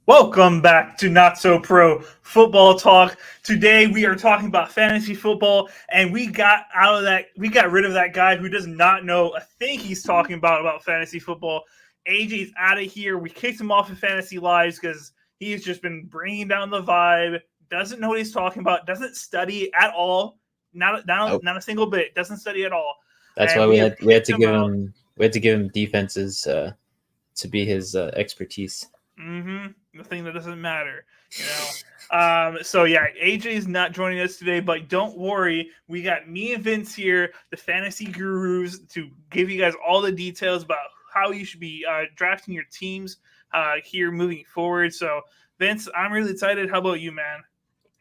Welcome back to Not So Pro Football Talk. Today we are talking about fantasy football, and we got rid of that guy who does not know a thing he's talking about fantasy football. AJ's out of here. We kicked him off of Fantasy Lives because he's just been bringing down the vibe. Doesn't know what he's talking about. Doesn't study at all. Not a single bit. Doesn't study at all. That's why we had to give him defenses to be his expertise. The thing that doesn't matter, So yeah, AJ's not joining us today, but don't worry, we got me and Vince here, the fantasy gurus, to give you guys all the details about how you should be drafting your teams here moving forward. So Vince, I'm really excited. How about you, man?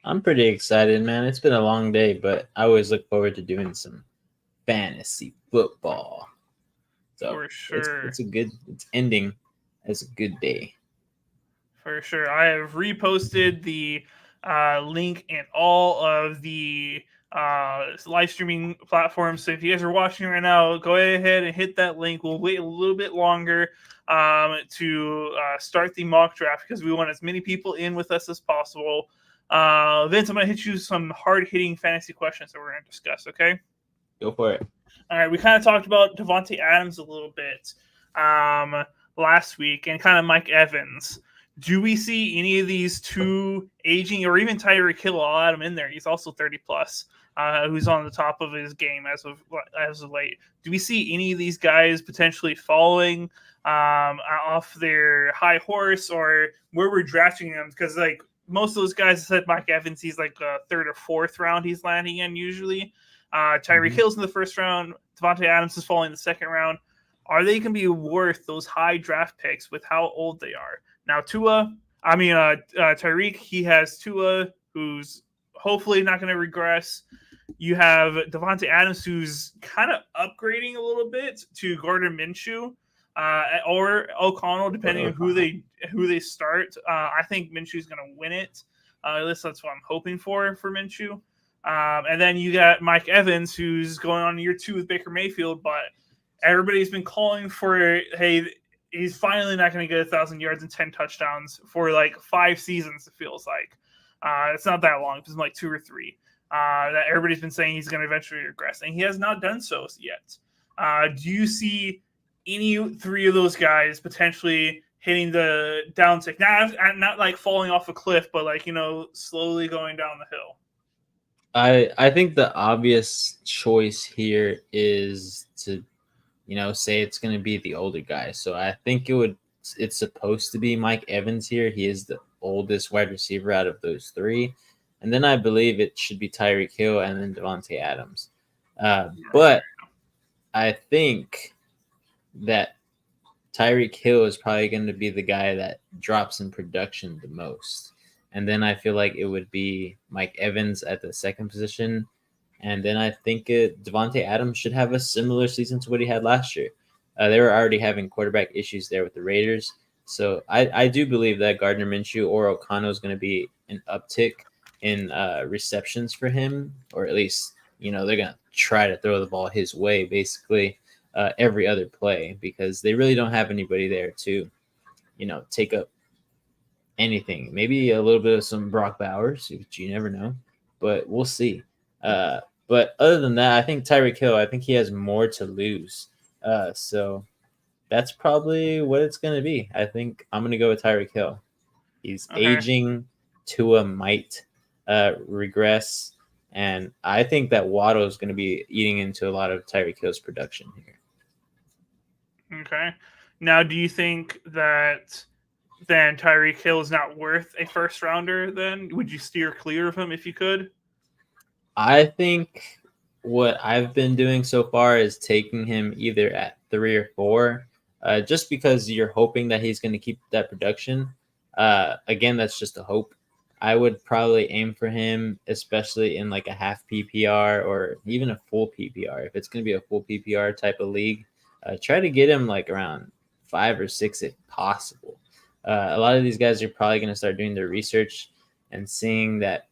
I'm pretty excited, man. It's been a long day, but I always look forward to doing some fantasy football. So for sure, it's ending as a good day. For sure. I have reposted the link in all of the live streaming platforms. So if you guys are watching right now, go ahead and hit that link. We'll wait a little bit longer to start the mock draft because we want as many people in with us as possible. Vince, I'm going to hit you some hard-hitting fantasy questions that we're going to discuss, okay? Go for it. All right. We kind of talked about Davante Adams a little bit last week and kind of Mike Evans. Do we see any of these two aging, or even Tyreek Hill? I'll add him in there. He's also 30 plus, who's on the top of his game as of late. Do we see any of these guys potentially falling off their high horse, or where we're drafting them? Because like most of those guys said, Mike Evans, he's like a third or fourth round he's landing in usually. Tyreek Hill's in the first round. Davante Adams is falling in the second round. Are they going to be worth those high draft picks with how old they are? Now, Tyreek, he has Tua, who's hopefully not going to regress. You have Davante Adams, who's kind of upgrading a little bit to Gardner Minshew or O'Connell, depending on who they start. I think Minshew's going to win it. At least that's what I'm hoping for Minshew. And then you got Mike Evans, who's going on year 2 with Baker Mayfield, but everybody's been calling for, hey, he's finally not going to get 1,000 yards and 10 touchdowns for like 5 seasons, it feels like. It's not that long. It's been like 2 or 3. That everybody's been saying he's going to eventually regress, and he has not done so yet. Do you see any 3 of those guys potentially hitting the downtick? Not like falling off a cliff, but like, slowly going down the hill. I think the obvious choice here is to say it's going to be the older guy. So I think it's supposed to be Mike Evans here. He is the oldest wide receiver out of those 3. And then I believe it should be Tyreek Hill and then Davante Adams. But I think that Tyreek Hill is probably going to be the guy that drops in production the most. And then I feel like it would be Mike Evans at the second position. And then I think Davante Adams should have a similar season to what he had last year. They were already having quarterback issues there with the Raiders. So I do believe that Gardner Minshew or O'Connell is going to be an uptick in receptions for him, or at least, they're going to try to throw the ball his way basically every other play, because they really don't have anybody there to, take up anything. Maybe a little bit of some Brock Bowers, which you never know, but we'll see. But other than that, I think Tyreek Hill, I think he has more to lose. So that's probably what it's going to be. I think I'm going to go with Tyreek Hill. He's aging. Tua might regress. And I think that Waddle is going to be eating into a lot of Tyreek Hill's production here. Okay. Now, do you think that then Tyreek Hill is not worth a first rounder then? Would you steer clear of him if you could? I think what I've been doing so far is taking him either at 3 or 4, just because you're hoping that he's going to keep that production. Again, that's just a hope. I would probably aim for him, especially in like a half PPR or even a full PPR. If it's going to be a full PPR type of league, try to get him like around 5 or 6 if possible. A lot of these guys are probably going to start doing their research and seeing that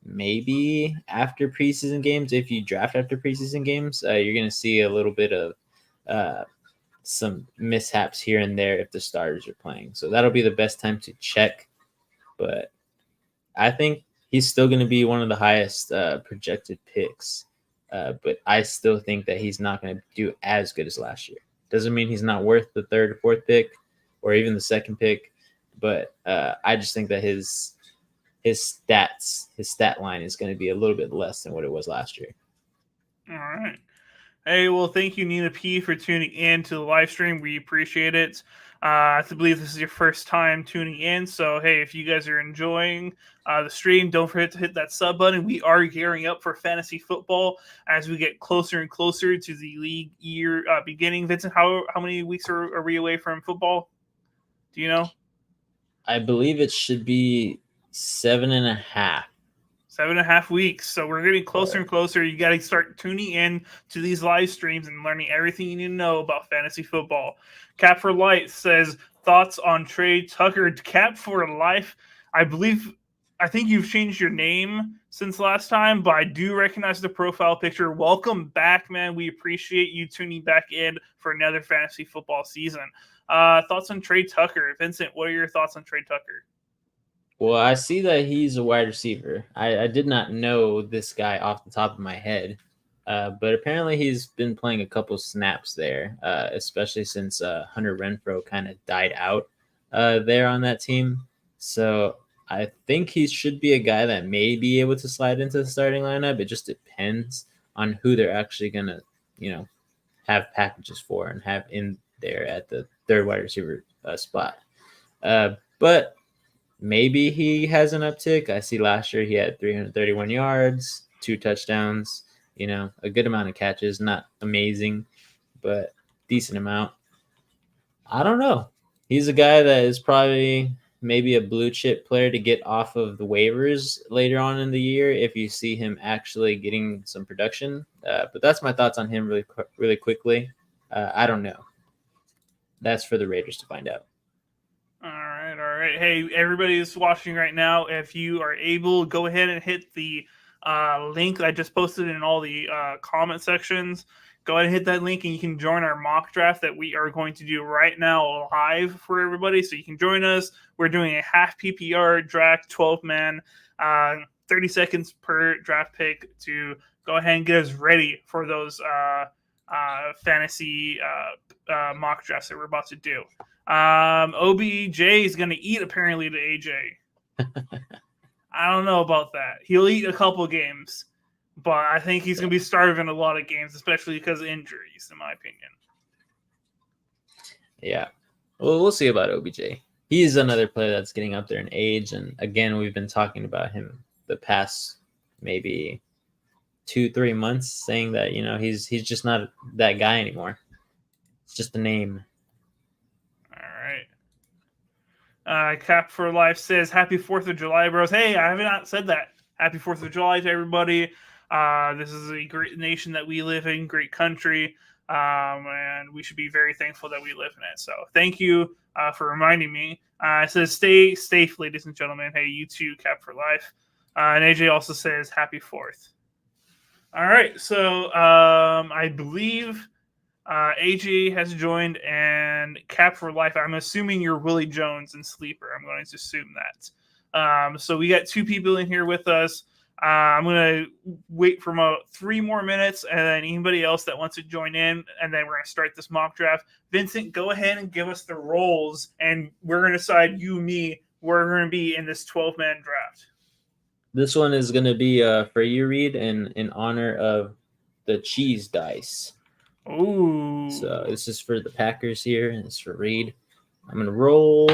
maybe after preseason games, if you draft after preseason games, you're going to see a little bit of some mishaps here and there if the starters are playing. So that'll be the best time to check. But I think he's still going to be one of the highest projected picks. But I still think that he's not going to do as good as last year. Doesn't mean he's not worth the 3rd or 4th pick or even the 2nd pick. But I just think that his stat line is going to be a little bit less than what it was last year. All right. Hey, well, thank you, Nina P, for tuning in to the live stream. We appreciate it. I believe this is your first time tuning in. So, hey, if you guys are enjoying the stream, don't forget to hit that sub button. We are gearing up for fantasy football as we get closer and closer to the league year beginning. Vincent, how many weeks are we away from football? Do you know? I believe it should be 7.5. 7.5 weeks. So we're getting closer and closer. You got to start tuning in to these live streams and learning everything you need to know about fantasy football. Cap for Life says, thoughts on Trey Tucker. Cap for Life. I think you've changed your name since last time, but I do recognize the profile picture. Welcome back, man. We appreciate you tuning back in for another fantasy football season. Thoughts on Trey Tucker. Vincent, what are your thoughts on Trey Tucker? Well, I see that he's a wide receiver. I did not know this guy off the top of my head, but apparently he's been playing a couple snaps there, especially since Hunter Renfrow kind of died out there on that team. So I think he should be a guy that may be able to slide into the starting lineup. It just depends on who they're actually going to, have packages for and have in there at the 3rd wide receiver spot. But maybe he has an uptick. I see last year he had 331 yards, 2 touchdowns, a good amount of catches, not amazing, but decent amount. I don't know. He's a guy that is probably maybe a blue chip player to get off of the waivers later on in the year if you see him actually getting some production. But that's my thoughts on him really quickly. I don't know. That's for the Raiders to find out. All right. Hey, everybody who's watching right now, if you are able, go ahead and hit the link I just posted in all the comment sections. Go ahead and hit that link, and you can join our mock draft that we are going to do right now live for everybody. So you can join us. We're doing a half PPR draft, 12-man, 30 seconds per draft pick to go ahead and get us ready for those fantasy mock drafts that we're about to do. OBJ is going to eat apparently to AJ. I don't know about that. He'll eat a couple games, but I think he's going to be starving a lot of games, especially because of injuries, in my opinion. Yeah. Well, we'll see about OBJ. He's another player that's getting up there in age. And again, we've been talking about him the past maybe 2-3 months, saying that, he's just not that guy anymore. It's just a name. Cap for Life says, Happy 4th of July, bros. Hey, I have not said that. Happy 4th of July to everybody. This is a great nation that we live in, great country, and we should be very thankful that we live in it. So thank you for reminding me. It says, stay safe, ladies and gentlemen. Hey, you too, Cap for Life. And AJ also says, Happy 4th. All right, so I believe AJ has joined, and Cap for Life. I'm assuming you're Willie Jones and Sleeper. I'm going to assume that. So we got 2 people in here with us. I'm going to wait for about 3 more minutes, and then anybody else that wants to join in, and then we're going to start this mock draft. Vincent, go ahead and give us the roles, and we're going to decide, you, me, where we're going to be in this 12-man draft. This one is going to be for you, Reed, in honor of the cheese dice. Ooh. So this is for the Packers here, and it's for Reed. I'm going to roll.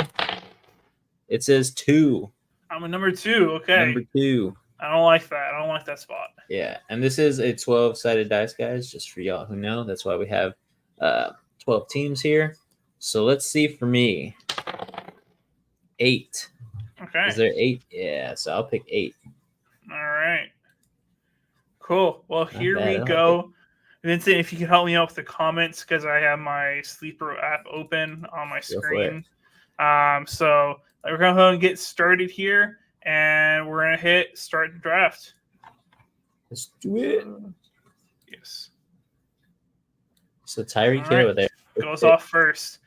It says 2. I'm a number 2. Okay. Number 2. I don't like that. I don't like that spot. Yeah, and this is a 12-sided dice, guys, just for y'all who know. That's why we have 12 teams here. So let's see for me. 8. Okay. Is there 8? Yeah, so I'll pick 8. All right. Cool. Well, Not here bad. we I like go. Vincent, if you could help me out with the comments because I have my Sleeper app open on my Go for it. screen. So we're going to go and get started here, and we're going to hit start the draft. Let's do it. Yes. So Tyreek All Hill right. there Goes off first.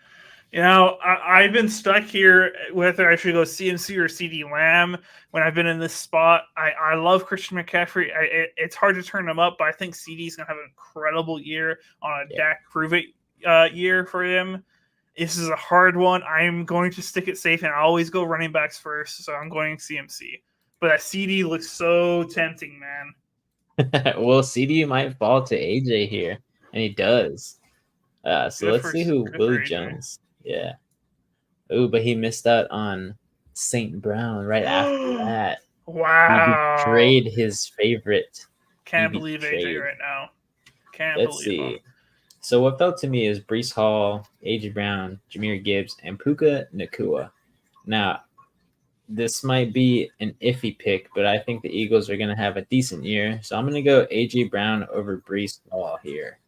You know, I've been stuck here whether I should go CMC or CD Lamb when I've been in this spot. I love Christian McCaffrey. It's hard to turn him up, but I think CD's going to have an incredible year on a Dak Prove It year for him. This is a hard one. I'm going to stick it safe, and I always go running backs first, so I'm going CMC. But that CD looks so tempting, man. Well, CD might fall to AJ here, and he does. So let's see who Willie Jones. Yeah. Oh, but he missed out on St. Brown right after that. Wow. He betrayed his favorite. Can't believe AJ right now. Let's see. So what fell to me is Breece Hall, AJ Brown, Jahmyr Gibbs, and Puka Nacua. Now, this might be an iffy pick, but I think the Eagles are going to have a decent year. So I'm going to go AJ Brown over Breece Hall here.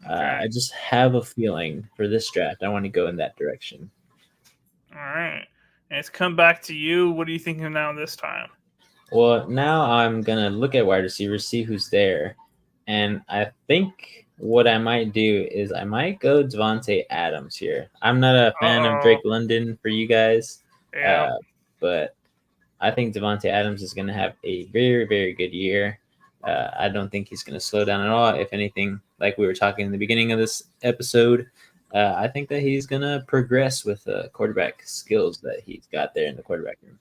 Okay. I just have a feeling for this draft, I want to go in that direction. All right. And it's come back to you. What are you thinking now this time? Well, now I'm going to look at wide receivers, see who's there. And I think what I might do is I might go Devontae Adams here. I'm not a fan of Drake London for you guys. Yeah. But I think Devontae Adams is going to have a very, very good year. I don't think he's going to slow down at all. If anything, like we were talking in the beginning of this episode, I think that he's going to progress with the quarterback skills that he's got there in the quarterback room.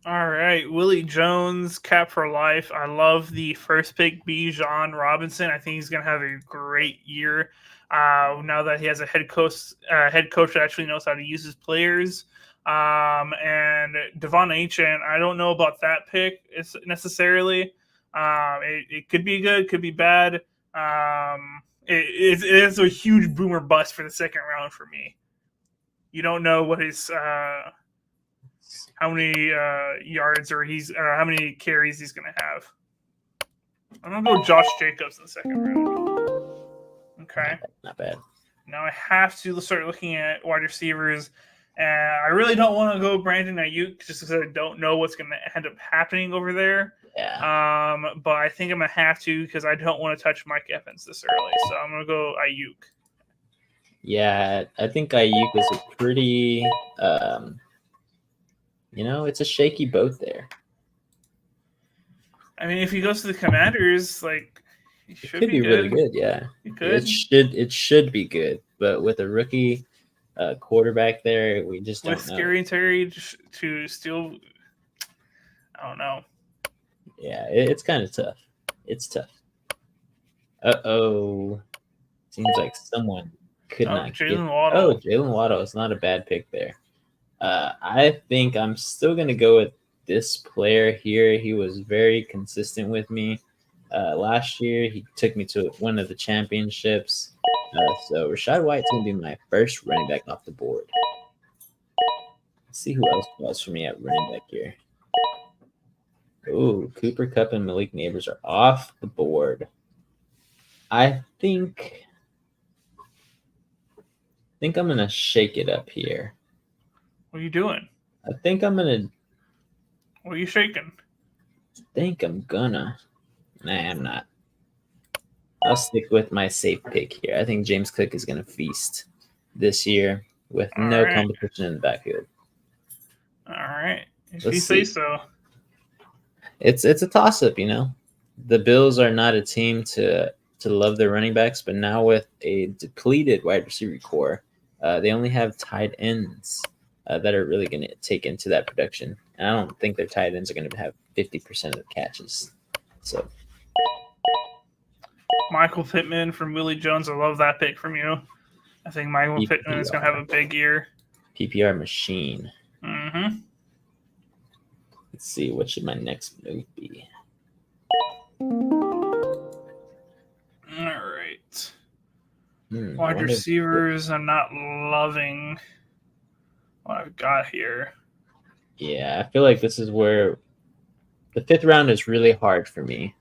All right. Willie Jones, cap for life. I love the first pick, Bijan Robinson. I think he's going to have a great year now that he has a head coach that actually knows how to use his players. And Devon Achane, I don't know about that pick necessarily. It could be good, could be bad. It is a huge boomer bust for the second round for me. You don't know what his how many yards or how many carries he's going to have. I'm going to go Josh Jacobs in the second round. Okay. Not bad. Now I have to start looking at wide receivers. I really don't want to go Brandon Ayuk just because I don't know what's going to end up happening over there. Yeah. But I think I'm going to have to because I don't want to touch Mike Evans this early. So I'm going to go Ayuk. Yeah, I think Ayuk is a pretty, it's a shaky boat there. I mean, if he goes to the Commanders, he should be good. Really good. Yeah, it should be good. But with a rookie quarterback there, we just don't know. With Scary Terry to steal, I don't know. Yeah, it's kind of tough. It's tough. Seems like someone could not get. Waddle. Jalen Waddle is not a bad pick there. I think I'm still going to go with this player here. He was very consistent with me. Last year, he took me to one of the championships. So Rachaad White's going to be my first running back off the board. Let's see who else falls for me at running back here. Oh, Cooper Kupp and Malik Neighbors are off the board. I think I'm going to shake it up here. What are you doing? I think I'm going to. What are you shaking? I think I'm gonna. Nah, I'm not. I'll stick with my safe pick here. I think James Cook is going to feast this year with no competition in the backfield. All right. If you say so. It's a toss-up, The Bills are not a team to love their running backs, but now with a depleted wide receiver core, they only have tight ends that are really going to take into that production. And I don't think their tight ends are going to have 50% of the catches. So Michael Pittman from Willie Jones. I love that pick from you. I think Michael Pittman is going to have a big year. PPR machine. Mm-hmm. Let's see. What should my next move be? All right. I Wide wonder if- receivers, I'm not loving what I've got here. yeah, I feel like this is where the 5th round is really hard for me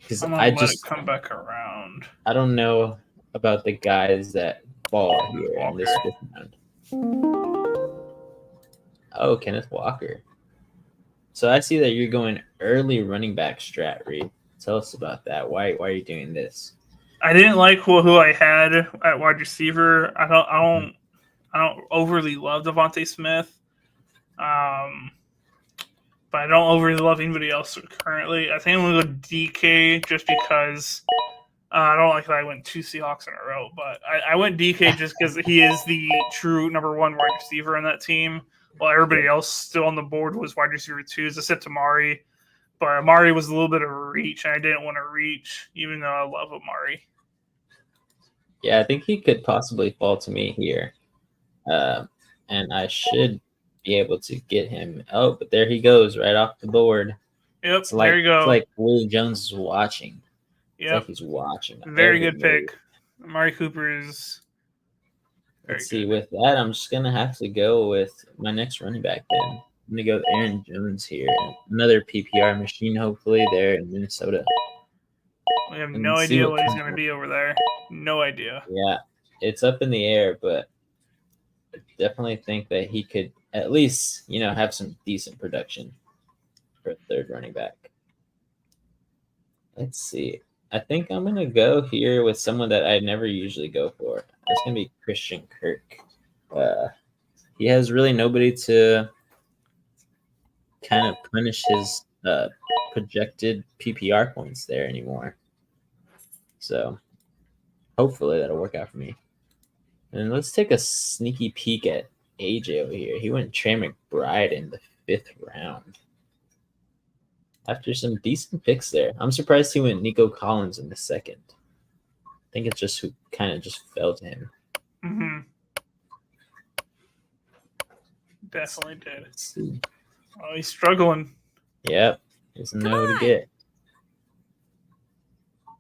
because I'm gonna let it come back around. I don't know about the guys that fall here in this Walker. 5th round. Oh, Kenneth Walker. So I see that you're going early running back strat, Reed. Tell us about that. Why are you doing this? I didn't like who I had at wide receiver. I don't overly love Devontae Smith. But I don't overly love anybody else currently. I think I'm gonna go DK just because I don't like that I went 2 Seahawks in a row, but I went DK just because he is the true number 1 wide receiver in that team, while everybody else still on the board was wide receiver 2s, except Amari. But Amari was a little bit of a reach, and I didn't want to reach, even though I love Amari. Yeah, I think he could possibly fall to me here. And I should be able to get him. Oh, but there he goes, right off the board. Yep, It's like, there you go. It's like Willie Jones is watching. It's Yep, like he's watching. very good pick. Amari Cooper is. Let's see. With that, I'm just gonna have to go with my next running back. Then I'm gonna go with Aaron Jones here, another PPR machine. Hopefully, there in Minnesota. We have no idea what he's going to be over there. No idea. Yeah, it's up in the air, but I definitely think that he could at least, have some decent production for a 3rd running back. Let's see. I think I'm going to go here with someone that I never usually go for. It's going to be Christian Kirk. He has really nobody to kind of punish his projected PPR points there anymore. So hopefully that'll work out for me. And let's take a sneaky peek at AJ over here. He went Trey McBride in the 5th round. After some decent picks there. I'm surprised he went Nico Collins in the 2nd. I think it's just who kind of just fell to him. Mm-hmm. Definitely did. Let's see. Oh, he's struggling. Yep. There's no to get.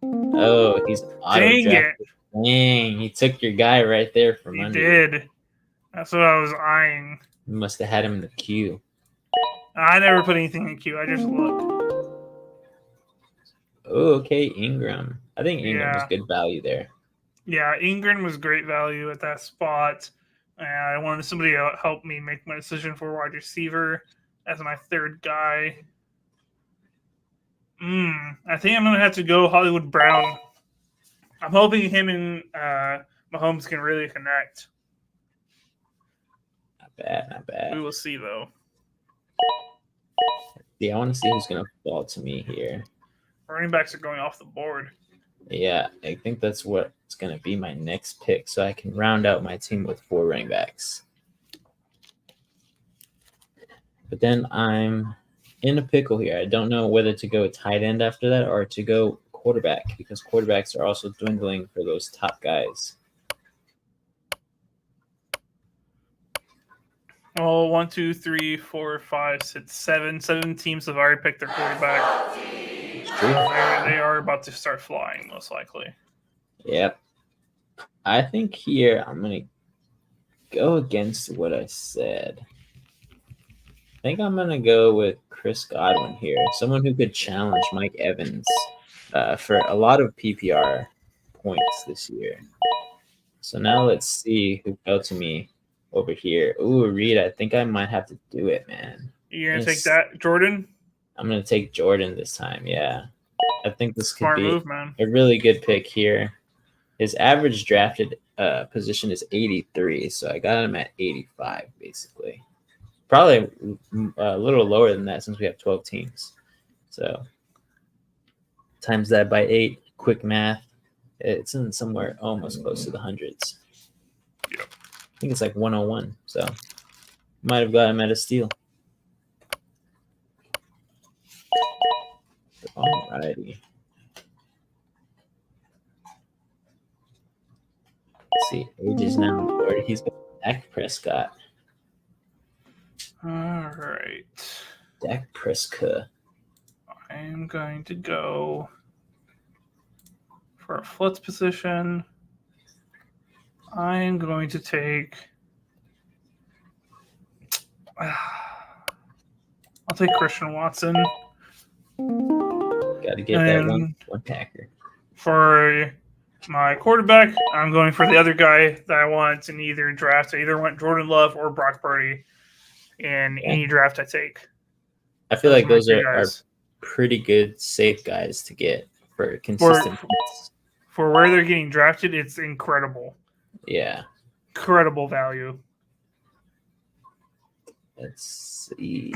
Oh, he's auto-drafted. Dang, he took your guy right there from under. He did. That's what I was eyeing. You must have had him in the queue. I never put anything in queue. I just looked. Oh, okay, Ingram. I think Ingram was good value there. Yeah, Ingram was great value at that spot. And I wanted somebody to help me make my decision for wide receiver as my 3rd guy. I think I'm going to have to go Hollywood Brown. I'm hoping him and Mahomes can really connect. Not bad. We will see, though. Yeah, I want to see who's going to fall to me here. Running backs are going off the board. Yeah, I think that's what's going to be my next pick, so I can round out my team with 4 running backs. But then I'm in a pickle here. I don't know whether to go tight end after that or to go quarterback, because quarterbacks are also dwindling for those top guys. Well, 1, 2, 3, 4, 5, 6, 7. 7 teams have already picked their quarterback. They are about to start flying, most likely. Yep. I think here I'm going to go against what I said. I think I'm going to go with Chris Godwin here, someone who could challenge Mike Evans for a lot of PPR points this year. So now let's see who fell to me over here. Ooh, Reed, I think I might have to do it, man. You're going to take that, Jordan? I'm going to take Jordan this time, yeah. I think this could be move, man. A really good pick here. His average drafted position is 83, so I got him at 85, basically. Probably a little lower than that since we have 12 teams. So times that by 8, quick math, it's in somewhere almost close to the hundreds. Yep. I think it's like 101, so might have got him at a steal. Alrighty. Let's see. AJ's now on board. He's got Dak Prescott. All right. Dak Prescott. I am going to go for a flitz position. I'm going to take. I'll take Christian Watson. Got to get that one Packer. For my quarterback, I'm going for the other guy that I want in either draft. I either want Jordan Love or Brock Purdy in any draft I take. I feel like those are pretty good, safe guys to get for consistent. For where they're getting drafted, it's incredible. Yeah. Incredible value. Let's see.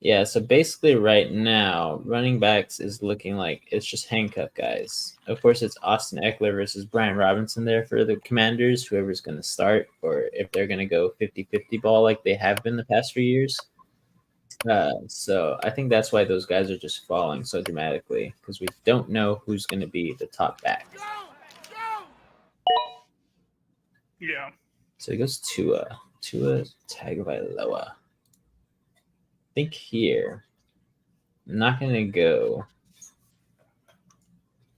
Yeah, so basically right now, running backs is looking like it's just handcuff guys. Of course, it's Austin Eckler versus Brian Robinson there for the Commanders, whoever's going to start, or if they're going to go 50-50 ball like they have been the past few years. So I think that's why those guys are just falling so dramatically, because we don't know who's going to be the top back. Yeah. So he goes Tua Tagovailoa. I think here, I'm not going to go,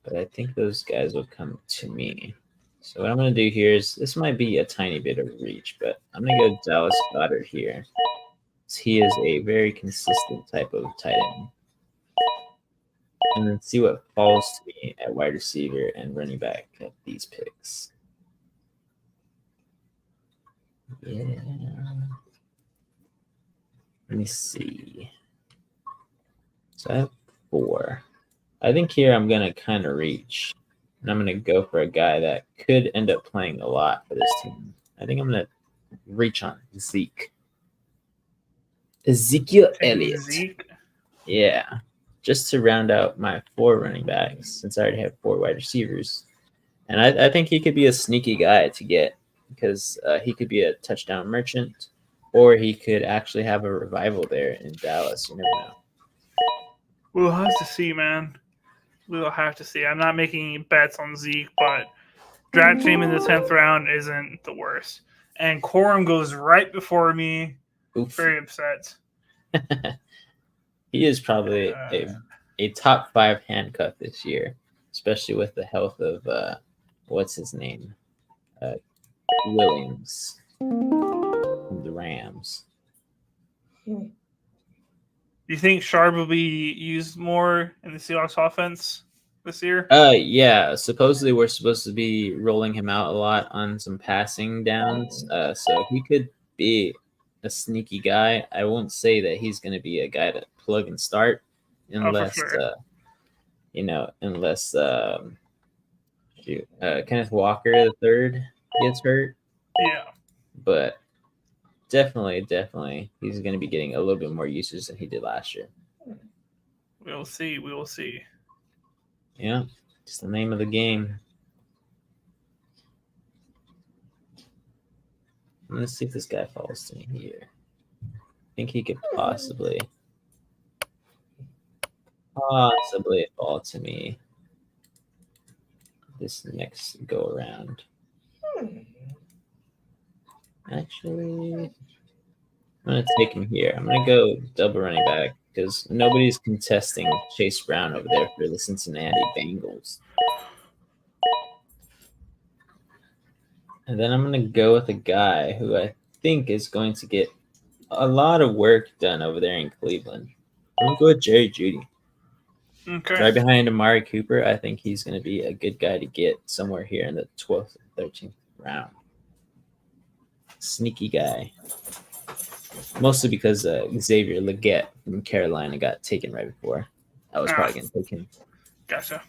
but I think those guys will come to me. So what I'm going to do here is, this might be a tiny bit of reach, but I'm going to go Dallas Goedert here. He is a very consistent type of tight end. And then see what falls to me at wide receiver and running back at these picks. Yeah. Let me see. So I have 4. I think here I'm going to kind of reach. And I'm going to go for a guy that could end up playing a lot for this team. I think I'm going to reach on Zeke. Ezekiel Elliott. Zeke? Yeah. Just to round out my 4 running backs, since I already have 4 wide receivers. And I think he could be a sneaky guy to get, because he could be a touchdown merchant, or he could actually have a revival there in Dallas. You never know. We'll have to see, man. We'll have to see. I'm not making any bets on Zeke, but drafting him in the 10th round isn't the worst. And Corum goes right before me. Oof. Very upset. He is probably a top 5 handcuff this year, especially with the health of what's his name? Williams from the Rams. Do you think Sharp will be used more in the Seahawks offense this year? Yeah. Supposedly we're supposed to be rolling him out a lot on some passing downs. So he could be a sneaky guy. I won't say that he's going to be a guy to plug and start unless, Kenneth Walker III gets hurt. Yeah. But definitely, he's going to be getting a little bit more usage than he did last year. We will see. Yeah, it's the name of the game. Let's see if this guy falls to me here. I think he could possibly fall to me this next go around. Actually, I'm going to take him here. I'm going to go double running back because nobody's contesting Chase Brown over there for the Cincinnati Bengals. And then I'm going to go with a guy who I think is going to get a lot of work done over there in Cleveland. I'm going to go with Jerry Jeudy. Okay. Right behind Amari Cooper, I think he's going to be a good guy to get somewhere here in the 12th or 13th round. Sneaky guy. Mostly because Xavier Legette from Carolina got taken right before. I was probably going to take him. Gotcha.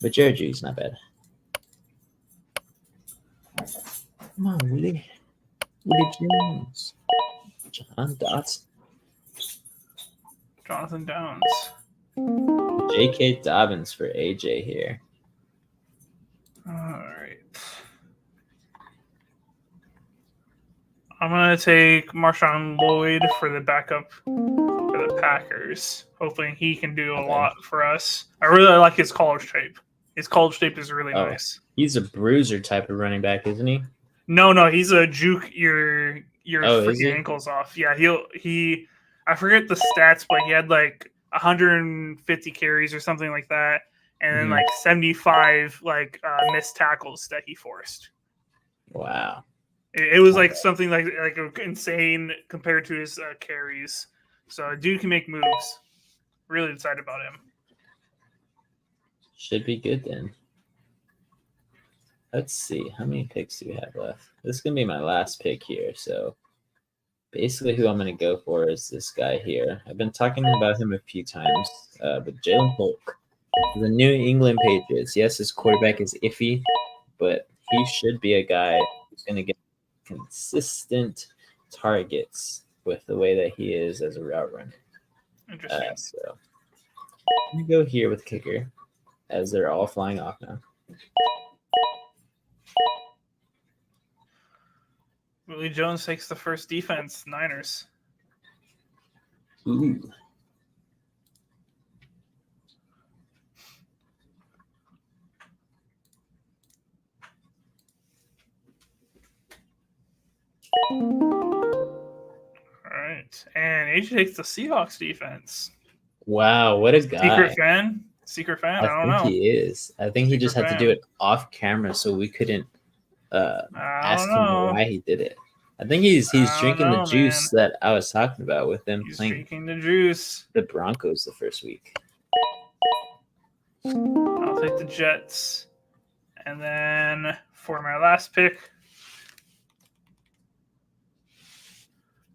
But Jerry Jeudy's not bad. Come on, Willie. Willie Jones. John Dotson. Jonathan Downs. J.K. Dobbins for AJ here. All right. I'm going to take Marshawn Lloyd for the backup for the Packers. Hopefully he can do a lot for us. I really like his college tape. His college tape is really nice. He's a bruiser type of running back, isn't he? No, he's a juke your freaking ankles off. Yeah, he I forget the stats, but he had like 150 carries or something like that, and then Mhm. like 75 missed tackles that he forced. Wow. It was like something like insane compared to his carries. So dude can make moves. Really excited about him. Should be good then. Let's see. How many picks do we have left? This is going to be my last pick here. So basically who I'm going to go for is this guy here. I've been talking about him a few times, but Jalen Polk. The New England Patriots. Yes, his quarterback is iffy, but he should be a guy who's going to get consistent targets with the way that he is as a route runner. Interesting. So I'm going to go here with kicker as they're all flying off now. Willie Jones takes the first defense, Niners. Ooh. All right. And AJ takes the Seahawks defense. Wow, what a guy. Secret fan? I don't think know. he is. I think he just had to do it off camera so we couldn't ask him why he did it. I think he's drinking the juice that I was talking about with them He's playing drinking the juice. the Broncos the first week. I'll take the Jets. And then for my last pick,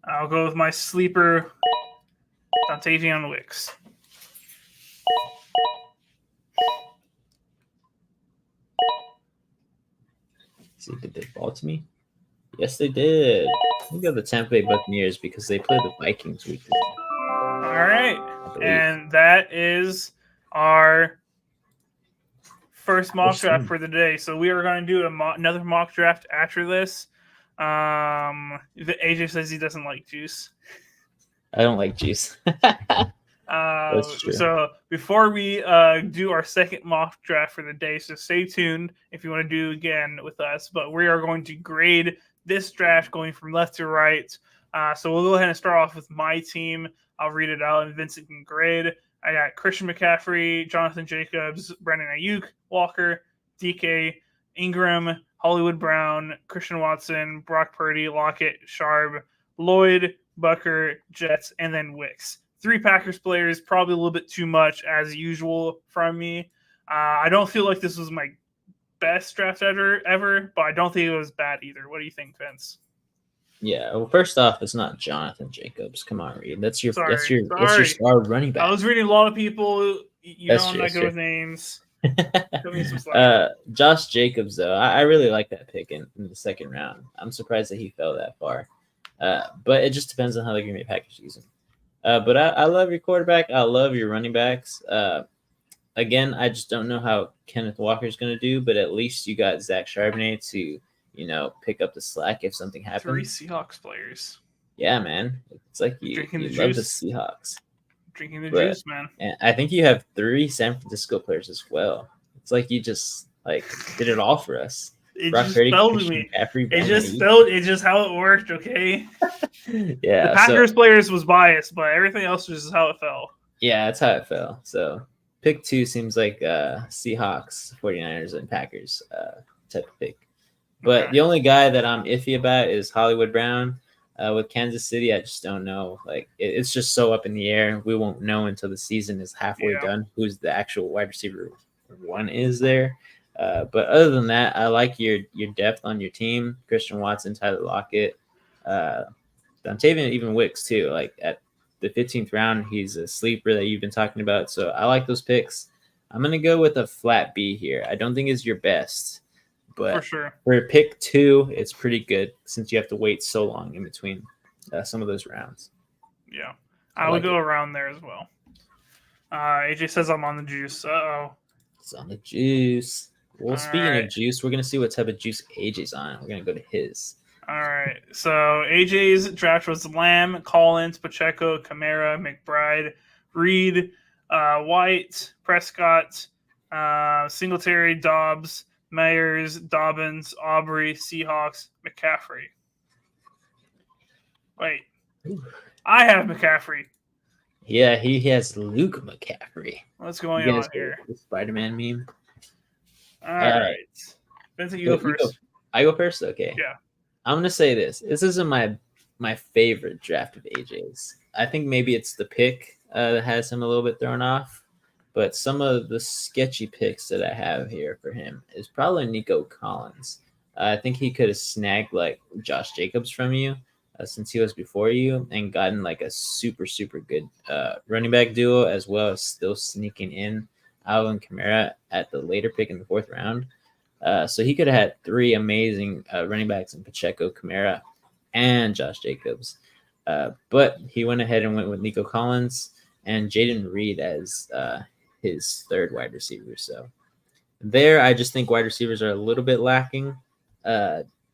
I'll go with my sleeper, Dontavian Wicks. See, did they fall to me? Yes, they did. We got the Tampa Bay Buccaneers because they play the Vikings weekly. All right. And that is our first mock draft for the day. So we are going to do another mock draft after this. AJ says he doesn't like juice. I don't like juice. That's true. So before we do our second mock draft for the day, so stay tuned if you want to do again with us. But we are going to grade this draft going from left to right. So we'll go ahead and start off with my team. I'll read it out, and Vincent can grade. I got Christian McCaffrey, Jonathan Jacobs, Brandon Ayuk, Walker, DK, Ingram, Hollywood Brown, Christian Watson, Brock Purdy, Lockett, Sharp, Lloyd, Bucker, Jets, and then Wicks. 3 Packers players, probably a little bit too much as usual from me. I don't feel like this was my best draft ever, but I don't think it was bad either. What do you think, Vince? Yeah, well, first off, it's not Jonathan Jacobs. Come on, Reed. That's your star running back. I was reading a lot of people. I'm not good with names. Josh Jacobs, though, I really like that pick in the second round. I'm surprised that he fell that far. But it just depends on how the Green Bay Packers use him. But I love your quarterback. I love your running backs. Again, I just don't know how Kenneth Walker is going to do, but at least you got Zach Charbonnet to, pick up the slack if something happens. 3 Seahawks players. Yeah, man. It's like you love the Seahawks. Drinking the juice, man. And I think you have 3 San Francisco players as well. It's like you just did it all for us. It just fell to me. It's just how it worked, okay? Yeah. The Packers players was biased, but everything else was just how it fell. Yeah, that's how it fell. So pick 2 seems like Seahawks, 49ers, and Packers type of pick. But the only guy that I'm iffy about is Hollywood Brown. With Kansas City, I just don't know. It's just so up in the air. We won't know until the season is halfway done who's the actual wide receiver 1 is there. But other than that, I like your depth on your team. Christian Watson, Tyler Lockett, Dontavian, even Wicks too. At the 15th round, he's a sleeper that you've been talking about. So I like those picks. I'm gonna go with a flat B here. I don't think it's your best, but for sure, for pick 2, it's pretty good since you have to wait so long in between some of those rounds. Yeah, I would go around there as well. AJ says I'm on the juice. It's on the juice. Well, speaking of juice, we're going to see what type of juice AJ's on. We're going to go to his. All right. So AJ's draft was Lamb, Collins, Pacheco, Kamara, McBride, Reed, White, Prescott, Singletary, Dobbs, Myers, Dobbins, Aubrey, Seahawks, McCaffrey. Wait. I have McCaffrey. Yeah, he has Luke McCaffrey. What's You going guys on get here? the Spider-Man meme? All All right. right. Vincent, you go You go. first. I go first? Okay. Yeah. I'm gonna say this. This isn't my favorite draft of AJ's. I think maybe it's the pick that has him a little bit thrown off. But some of the sketchy picks that I have here for him is probably Nico Collins. I think he could have snagged like Josh Jacobs from you since he was before you and gotten like a super good running back duo as well as still sneaking in Alvin Kamara at the later pick in the fourth round. So he could have had three amazing running backs in Pacheco, Kamara, and Josh Jacobs. But he went ahead and went with Nico Collins and Jaden Reed as his third wide receiver. So there, I just think wide receivers are a little bit lacking.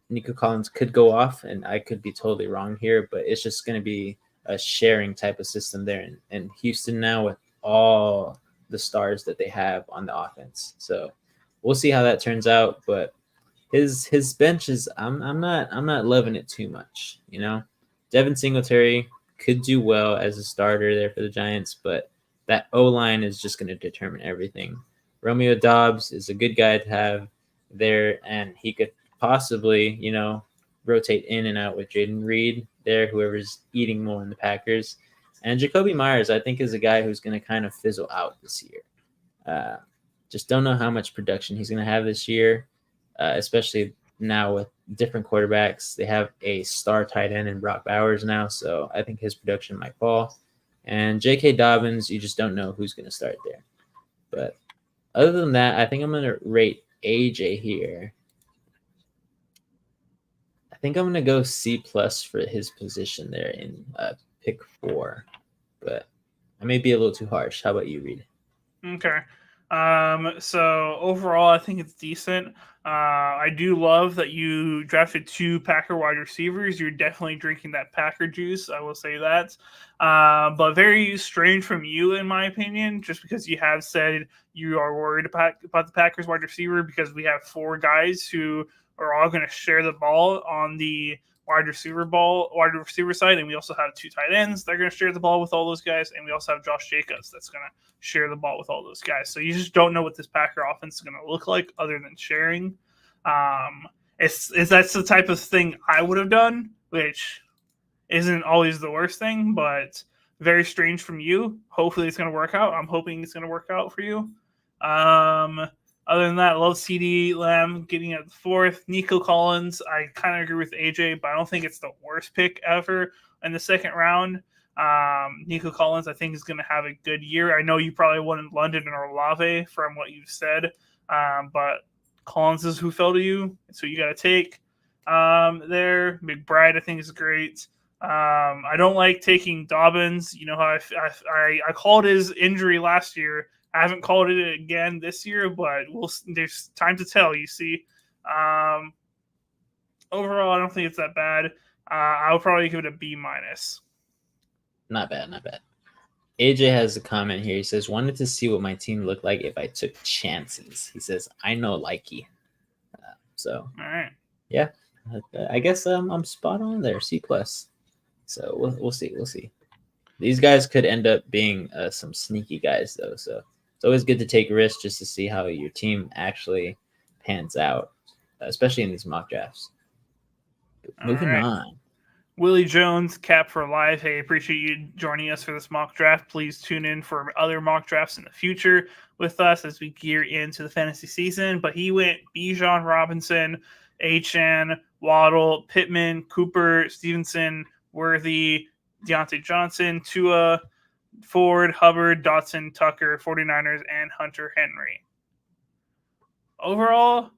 Nico Collins could go off, and I could be totally wrong here, but it's just going to be a sharing type of system there in Houston now with all the stars that they have on the offense. So we'll see how that turns out. But his bench is I'm not loving it too much. You know, Devin Singletary could do well as a starter there for the Giants, but that O line is just going to determine everything. Romeo Dobbs is a good guy to have there, and he could possibly, rotate in and out with Jaden Reed there, whoever's eating more in the Packers. And Jacoby Myers, I think, is a guy who's going to kind of fizzle out this year. Uh, just don't know how much production he's going to have this year, especially now with different quarterbacks. They have a star tight end in Brock Bowers now, so I think his production might fall. And J.K. Dobbins, you just don't know who's going to start there. But other than that, I think I'm going to rate AJ here. I think I'm going to go C plus for his position there in pick 4. But I may be a little too harsh. How about you, Reed? Okay. So overall, I think it's decent. I do love that you drafted 2 Packer wide receivers. You're definitely drinking that Packer juice. I will say that. But very strange from you, in my opinion, just because you have said you are worried about the Packers wide receiver because we have 4 guys who are all going to share the ball on the wide receiver side, and we also have 2 tight ends. They're going to share the ball with all those guys, and we also have Josh Jacobs that's going to share the ball with all those guys. So you just don't know what this Packer offense is going to look like other than sharing. That's the type of thing I would have done, which isn't always the worst thing, but very strange from you. Hopefully it's going to work out. I'm hoping it's going to work out for you. Other than that, I love CD Lamb getting at the 4th. Nico Collins, I kind of agree with AJ, but I don't think it's the worst pick ever in the 2nd round. Nico Collins, I think, is going to have a good year. I know you probably wanted London and Olave from what you've said, but Collins is who fell to you, so you got to take there. McBride, I think, is great. I don't like taking Dobbins. You know how I called his injury last year. I haven't called it again this year, but there's time to tell. You see, overall, I don't think it's that bad. I'll probably give it a B minus. Not bad, not bad. AJ has a comment here. He says, wanted to see what my team looked like if I took chances. He says, I know likey. So, all right. Yeah, I guess I'm spot on there. C plus. So we'll see. We'll see. These guys could end up being some sneaky guys, though. So it's always good to take risks just to see how your team actually pans out, especially in these mock drafts. Moving on. Willie Jones, Cap for Life. Hey, appreciate you joining us for this mock draft. Please tune in for other mock drafts in the future with us as we gear into the fantasy season. But he went Bijan Robinson, HN, Waddle, Pittman, Cooper, Stevenson, Worthy, Deontay Johnson, Tua, Ford, Hubbard, Dotson, Tucker, 49ers, and Hunter Henry. Overall,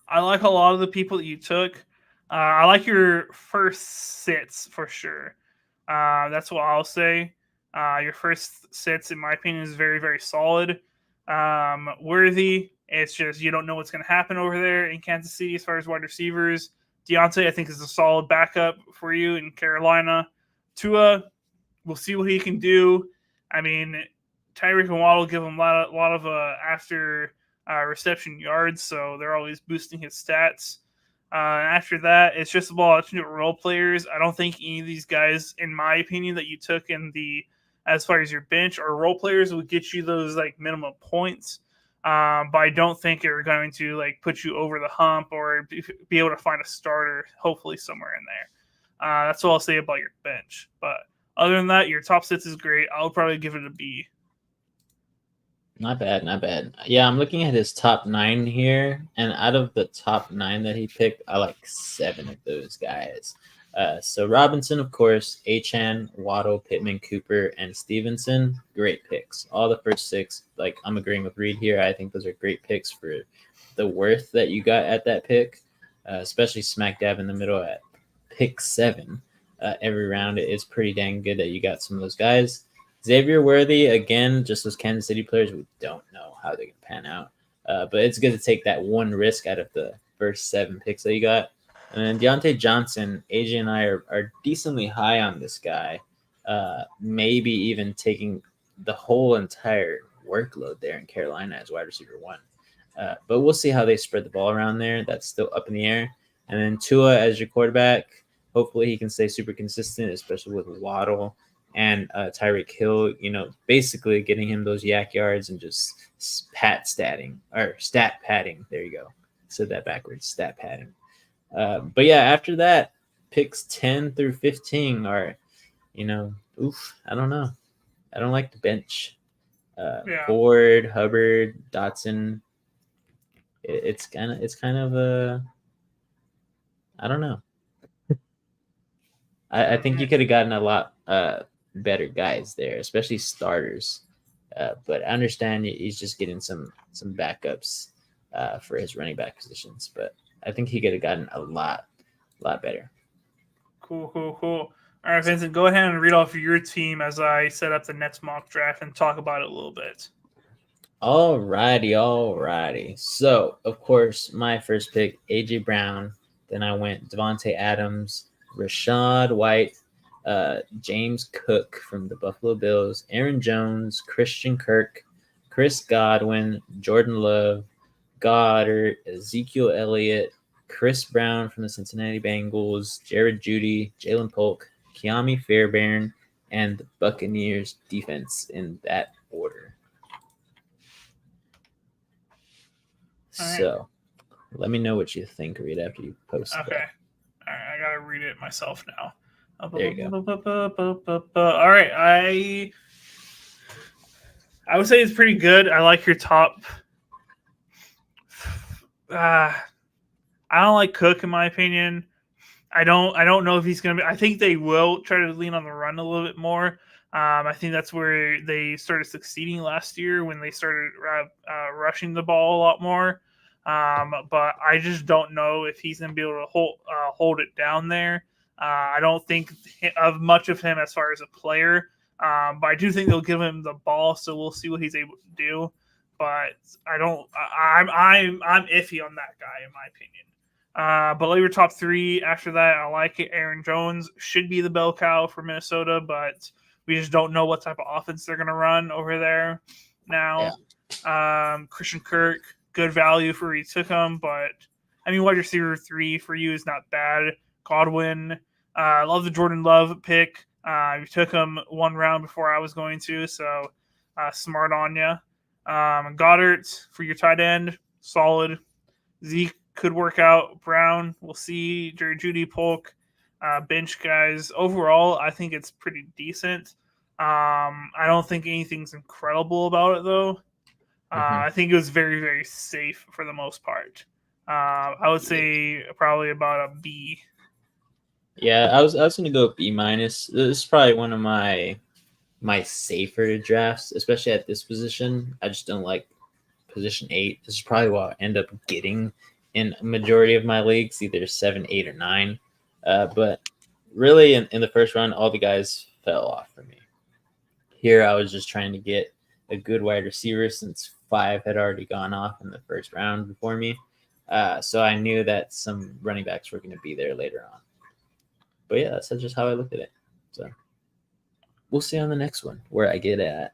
I like a lot of the people that you took. I like your first sits for sure. That's what I'll say. Your first sits, in my opinion, is very, very solid. Worthy, it's just you don't know what's going to happen over there in Kansas City as far as wide receivers. Deontay, I think, is a solid backup for you in Carolina. Tua, we'll see what he can do. I mean, Tyreek and Waddle give him a lot of after reception yards, so they're always boosting his stats. After that, it's just about role players. I don't think any of these guys, in my opinion, that you took in the as far as your bench or role players will get you those like minimum points. But I don't think they're going to like put you over the hump or be able to find a starter, hopefully somewhere in there. That's all I'll say about your bench. But other than that, your top six is great. I'll probably give it a B. Not bad, not bad. Yeah, I'm looking at his top 9 here, and out of the top 9 that he picked, I like 7 of those guys. So Robinson, of course, Achan, Waddle, Pittman, Cooper, and Stevenson, great picks. All the first 6, like I'm agreeing with Reed here. I think those are great picks for the worth that you got at that pick, especially smack dab in the middle at pick 7. Every round it is pretty dang good that you got some of those guys. Xavier Worthy, again, just those Kansas City players, we don't know how they're going to pan out. But it's good to take that one risk out of the first 7 picks that you got. And then Deontay Johnson, AJ and I are decently high on this guy. Maybe even taking the whole entire workload there in Carolina as wide receiver 1. But we'll see how they spread the ball around there. That's still up in the air. And then Tua as your quarterback. Hopefully he can stay super consistent, especially with Waddle and Tyreek Hill, basically getting him those yak yards and just stat padding. There you go. Said that backwards, stat padding. But yeah, after that, picks 10 through 15 are, I don't know. I don't like the bench. Ford, Hubbard, Dotson. It's kind of a, I don't know. I think you could have gotten a lot better guys there, especially starters. But I understand he's just getting some backups for his running back positions. But I think he could have gotten a lot better. Cool. All right, Vincent, go ahead and read off your team as I set up the next mock draft and talk about it a little bit. Alrighty. So, of course, my first pick, AJ Brown. Then I went Devontae Adams, Rashad White, James Cook from the Buffalo Bills, Aaron Jones, Christian Kirk, Chris Godwin, Jordan Love, Goddard, Ezekiel Elliott, Chris Brown from the Cincinnati Bengals, Jared Jeudy, Jalen Polk, Keami Fairbairn, and the Buccaneers defense in that order. So, let me know what you think, Reed, after you post Okay. that. All right, I gotta read it myself now. There you go. All right, I would say it's pretty good. I like your top. I don't like Cook in my opinion. I don't know if he's gonna be. I think they will try to lean on the run a little bit more. I think that's where they started succeeding last year when they started rushing the ball a lot more. But I just don't know if he's going to be able to hold it down there. I don't think of much of him as far as a player, but I do think they'll give him the ball, so we'll see what he's able to do. But I don't. I'm iffy on that guy in my opinion. But like your top 3 after that, I like it. Aaron Jones should be the bell cow for Minnesota, but we just don't know what type of offense they're going to run over there now. Yeah. Christian Kirk, good value for where you took him, but I mean, wide receiver 3 for you is not bad. Godwin, I love the Jordan Love pick. You took him 1 round before I was going to, so smart on you. Goddard for your tight end, solid. Zeke could work out. Brown, we'll see. Jerry Jeudy, Polk, bench guys. Overall, I think it's pretty decent. I don't think anything's incredible about it, though. I think it was very, very safe for the most part. I would say probably about a B. Yeah, I was going to go B minus. This is probably one of my safer drafts, especially at this position. I just don't like position 8. This is probably what I end up getting in a majority of my leagues, either 7, 8, or 9. But really, in the first round, all the guys fell off for me. Here, I was just trying to get a good wide receiver since 5 had already gone off in the first round before me. So I knew that some running backs were going to be there later on. But yeah, that's just how I looked at it. So we'll see on the next one where I get at.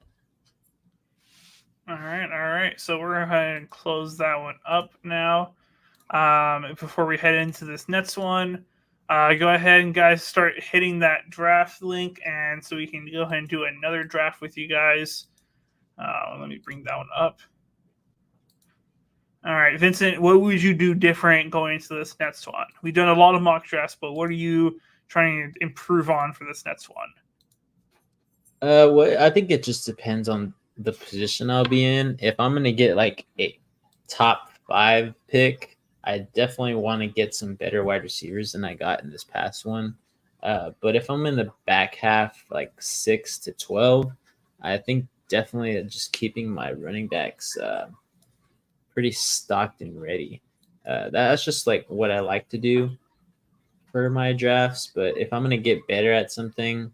All right. So we're going to go ahead and close that one up now. Before we head into this next one, Go ahead and guys start hitting that draft link, and so we can go ahead and do another draft with you guys. Let me bring that one up. All right, Vincent, what would you do different going into this next one? We've done a lot of mock drafts, but what are you trying to improve on for this next one? Well, I think it just depends on the position I'll be in. If I'm gonna get like a top 5 pick, I definitely want to get some better wide receivers than I got in this past one. But if I'm in the back half, like 6 to 12, I think definitely just keeping my running backs pretty stocked and ready. That's just like what I like to do for my drafts. But if I'm gonna get better at something,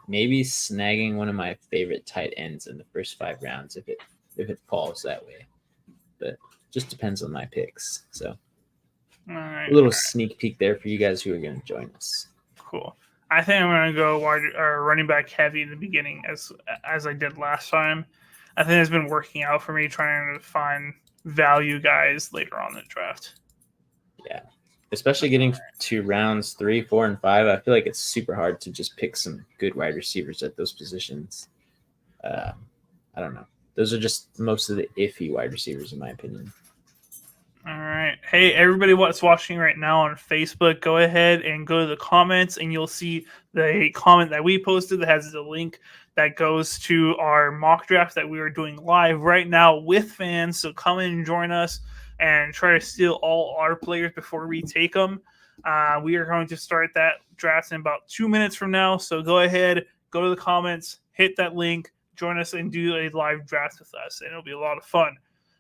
maybe snagging one of my favorite tight ends in the first 5 rounds if it falls that way. But just depends on my picks. So a little sneak peek there for you guys who are going to join us. Cool. I think I'm going to go running back heavy in the beginning as I did last time. I think it's been working out for me trying to find value guys later on in the draft. Yeah. Especially getting to rounds 3, 4, and 5, I feel like it's super hard to just pick some good wide receivers at those positions. I don't know. Those are just most of the iffy wide receivers, in my opinion. All right. Hey, everybody what's watching right now on Facebook, go ahead and go to the comments, and you'll see the comment that we posted that has the link that goes to our mock draft that we are doing live right now with fans. So come in and join us and try to steal all our players before we take them. We are going to start that draft in about 2 minutes from now. So go ahead, go to the comments, hit that link, join us, and do a live draft with us. And it'll be a lot of fun.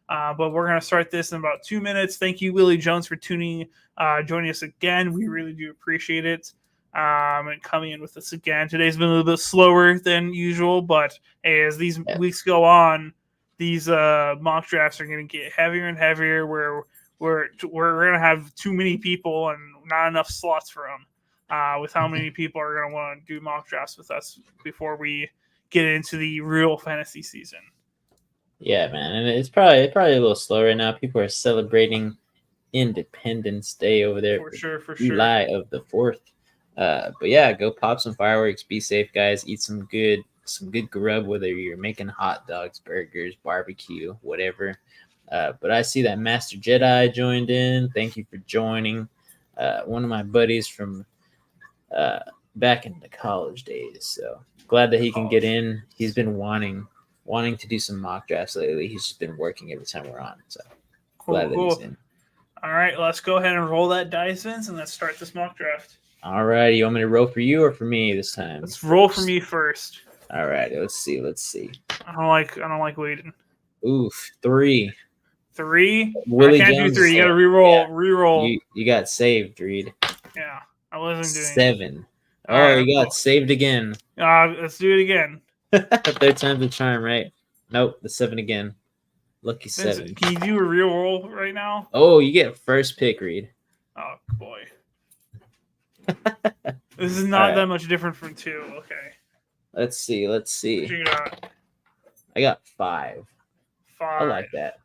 But we're going to start this in about 2 minutes. Thank you, Willie Jones, for joining us again. We really do appreciate it. And coming in with us again. Today's been a little bit slower than usual, but as these weeks go on, these mock drafts are going to get heavier and heavier. Where we're going to have too many people and not enough slots for them. With how many people are going to want to do mock drafts with us before we get into the real fantasy season. Yeah, man, and it's probably a little slow right now. People are celebrating Independence Day over there. For sure. July of the 4th. But yeah, go pop some fireworks. Be safe, guys. Eat some good grub, whether you're making hot dogs, burgers, barbecue, whatever. But I see that Master Jedi joined in. Thank you for joining. One of my buddies from back in the college days. So glad that he can get in. He's been wanting to do some mock drafts lately. He's just been working every time we're on. So glad that he's in. All right, let's go ahead and roll that dice, Vince, and let's start this mock draft. All right, you want me to roll for you or for me this time? Let's roll for me first. All right, let's see. I don't like waiting. Oof, 3. 3? Willie I can't Jones do 3. You gotta re-roll. You got saved, Reed. Yeah, I wasn't doing 7. Oh, you got saved again. Let's do it again. 3rd time's a charm, right? Nope, the 7 again. Lucky Vince, 7. Can you do a real roll right now? Oh, you get first pick, Reed. Oh boy. This is not that much different from 2. Okay. Let's see. What you got? I got 5. 5. I like that.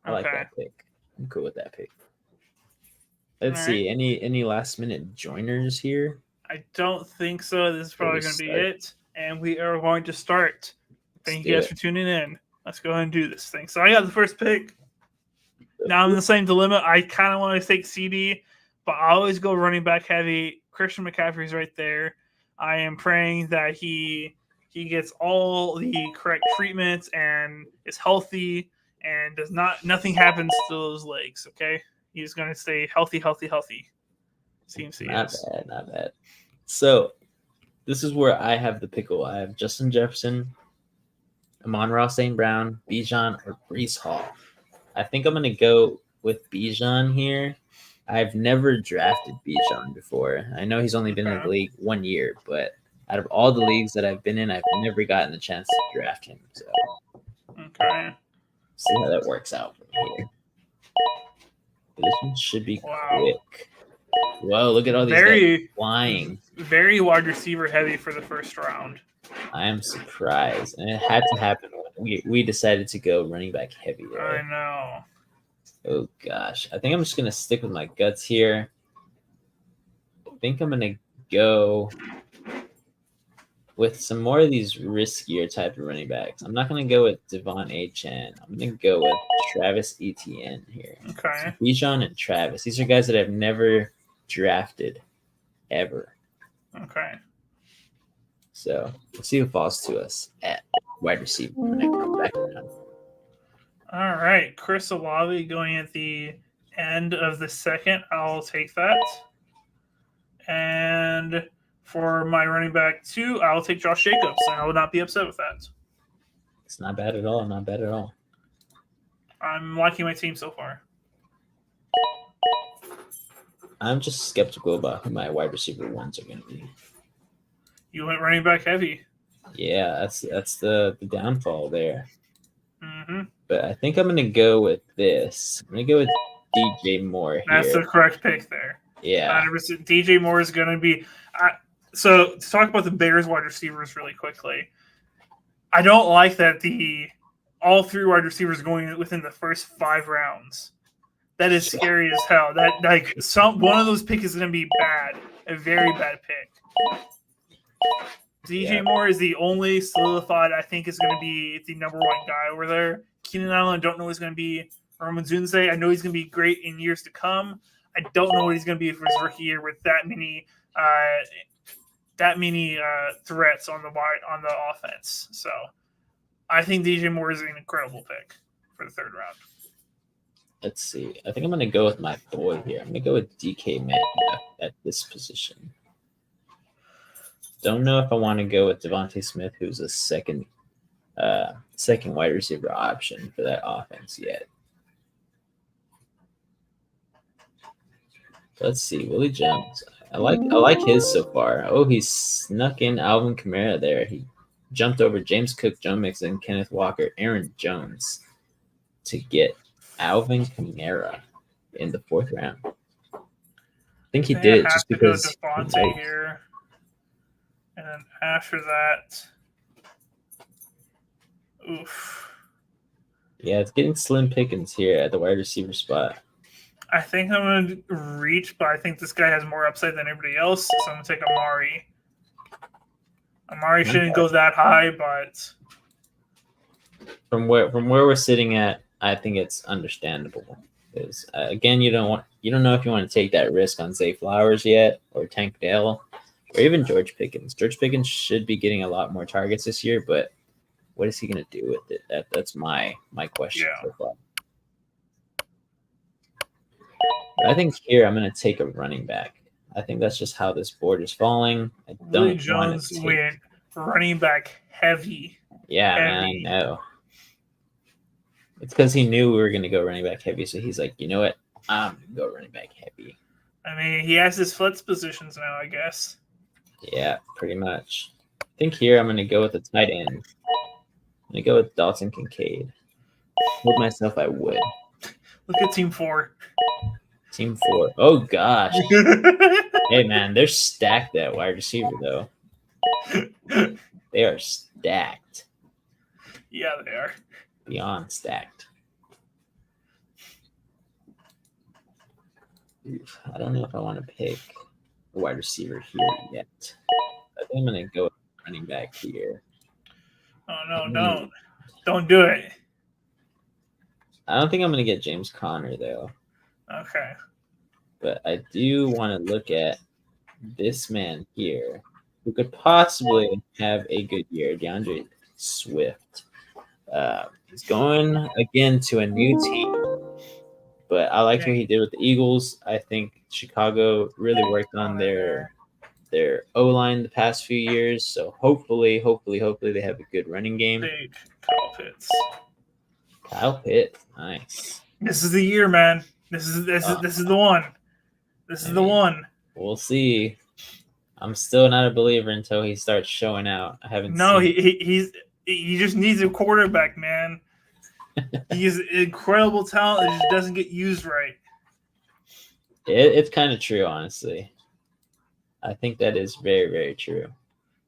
I like that pick. I'm cool with that pick. Let's see. Any last minute joiners here? I don't think so. This is probably going to be it. And we are going to start. Thank you guys for tuning in. Let's go ahead and do this thing. So I got the first pick. Now I'm in the same dilemma. I kind of want to take CD, but I always go running back heavy. Christian McCaffrey's right there. I am praying that he gets all the correct treatments and is healthy and nothing happens to those legs. Okay, he's going to stay healthy. Seems not bad. So this is where I have the pickle. I have Justin Jefferson, Amon-Ra St. Brown, Bijan, or Breece Hall. I think I'm going to go with Bijan here. I've never drafted Bijan before. I know he's only been in the league 1 year, but out of all the leagues that I've been in, I've never gotten the chance to draft him. So see how that works out from here. This one should be quick. Whoa, look at all these guys flying. Very wide receiver heavy for the first round. I am surprised. And it had to happen when we decided to go running back heavy. Right? I know. Oh, gosh. I think I'm just going to stick with my guts here. think I'm gonna go with some more of these riskier type of running backs. I'm not gonna go with Devon Achane. I'm gonna go with Travis Etienne here. Okay. So Bijan and Travis. These are guys that I've never drafted ever. Okay. So let's see who falls to us at wide receiver when I come back around. All right. Chris Olave going at the end of the second. I'll take that. And for my running back 2, I'll take Josh Jacobs, and I will not be upset with that. It's not bad at all. Not bad at all. I'm liking my team so far. I'm just skeptical about who my wide receiver ones are going to be. You went running back heavy. Yeah, that's the downfall there. Mm-hmm. But I think I'm going to go with this. I'm going to go with DJ Moore here. That's the correct pick there. Yeah. 100%. DJ Moore is going to be. So to talk about the Bears wide receivers really quickly, I don't like that all 3 wide receivers going within the first 5 rounds. That is scary as hell. That one of those picks is going to be bad, a very bad pick. DJ Moore is the only solidified I think is going to be the number 1 guy over there. Keenan Allen, I don't know who's going to be. Roman Zunze, I know he's going to be great in years to come. I don't know what he's going to be for his rookie year with that many threats on the offense. So I think DJ Moore is an incredible pick for the 3rd round. Let's see. I think I'm going to go with my boy here. I'm going to go with DK Metcalf at this position. Don't know if I want to go with Devontae Smith, who's a second wide receiver option for that offense yet. Let's see. Willie Jones. I like his so far. Oh, he snuck in Alvin Kamara there. He jumped over James Cook, Joe Mixon, Kenneth Walker, Aaron Jones to get Alvin Kamara in the 4th round. I think he did it just because. Devontae here, and then after that, oof. Yeah, it's getting slim pickings here at the wide receiver spot. I think I'm going to reach, but I think this guy has more upside than everybody else, so I'm going to take Amari. Amari shouldn't go that high, but from where we're sitting at, I think it's understandable. Because again, you don't know if you want to take that risk on Zay Flowers yet, or Tank Dell, or even George Pickens. George Pickens should be getting a lot more targets this year, but what is he going to do with it? That's my question so far. I think here I'm going to take a running back. I think that's just how this board is falling. I don't want Jones went running back heavy. Yeah, heavy. Man, I know. It's because he knew we were going to go running back heavy, so he's like, you know what? I'm going to go running back heavy. I mean, he has his flex positions now, I guess. Yeah, pretty much. I think here I'm going to go with the tight end. I'm going to go with Dalton Kincaid. Told myself I would. Look at Team 4. Team 4. Oh, gosh. Hey, man, they're stacked at wide receiver, though. They are stacked. Yeah, they are. Beyond stacked. I don't know if I want to pick a wide receiver here yet. I think I'm going to go with running back here. Oh, no, don't do it. I don't think I'm going to get James Conner, though. Okay. But I do want to look at this man here who could possibly have a good year, DeAndre Swift. He's going again to a new team, but I like what he did with the Eagles. I think Chicago really worked on their O-line the past few years, so hopefully they have a good running game. Big Kyle Pitts. Kyle Pitts, nice. This is the year, man. This is the one. This is the one. We'll see. I'm still not a believer until he starts showing out. I haven't. No, he just needs a quarterback, man. He's incredible talent that just doesn't get used right. It's kind of true, honestly. I think that is very, very true.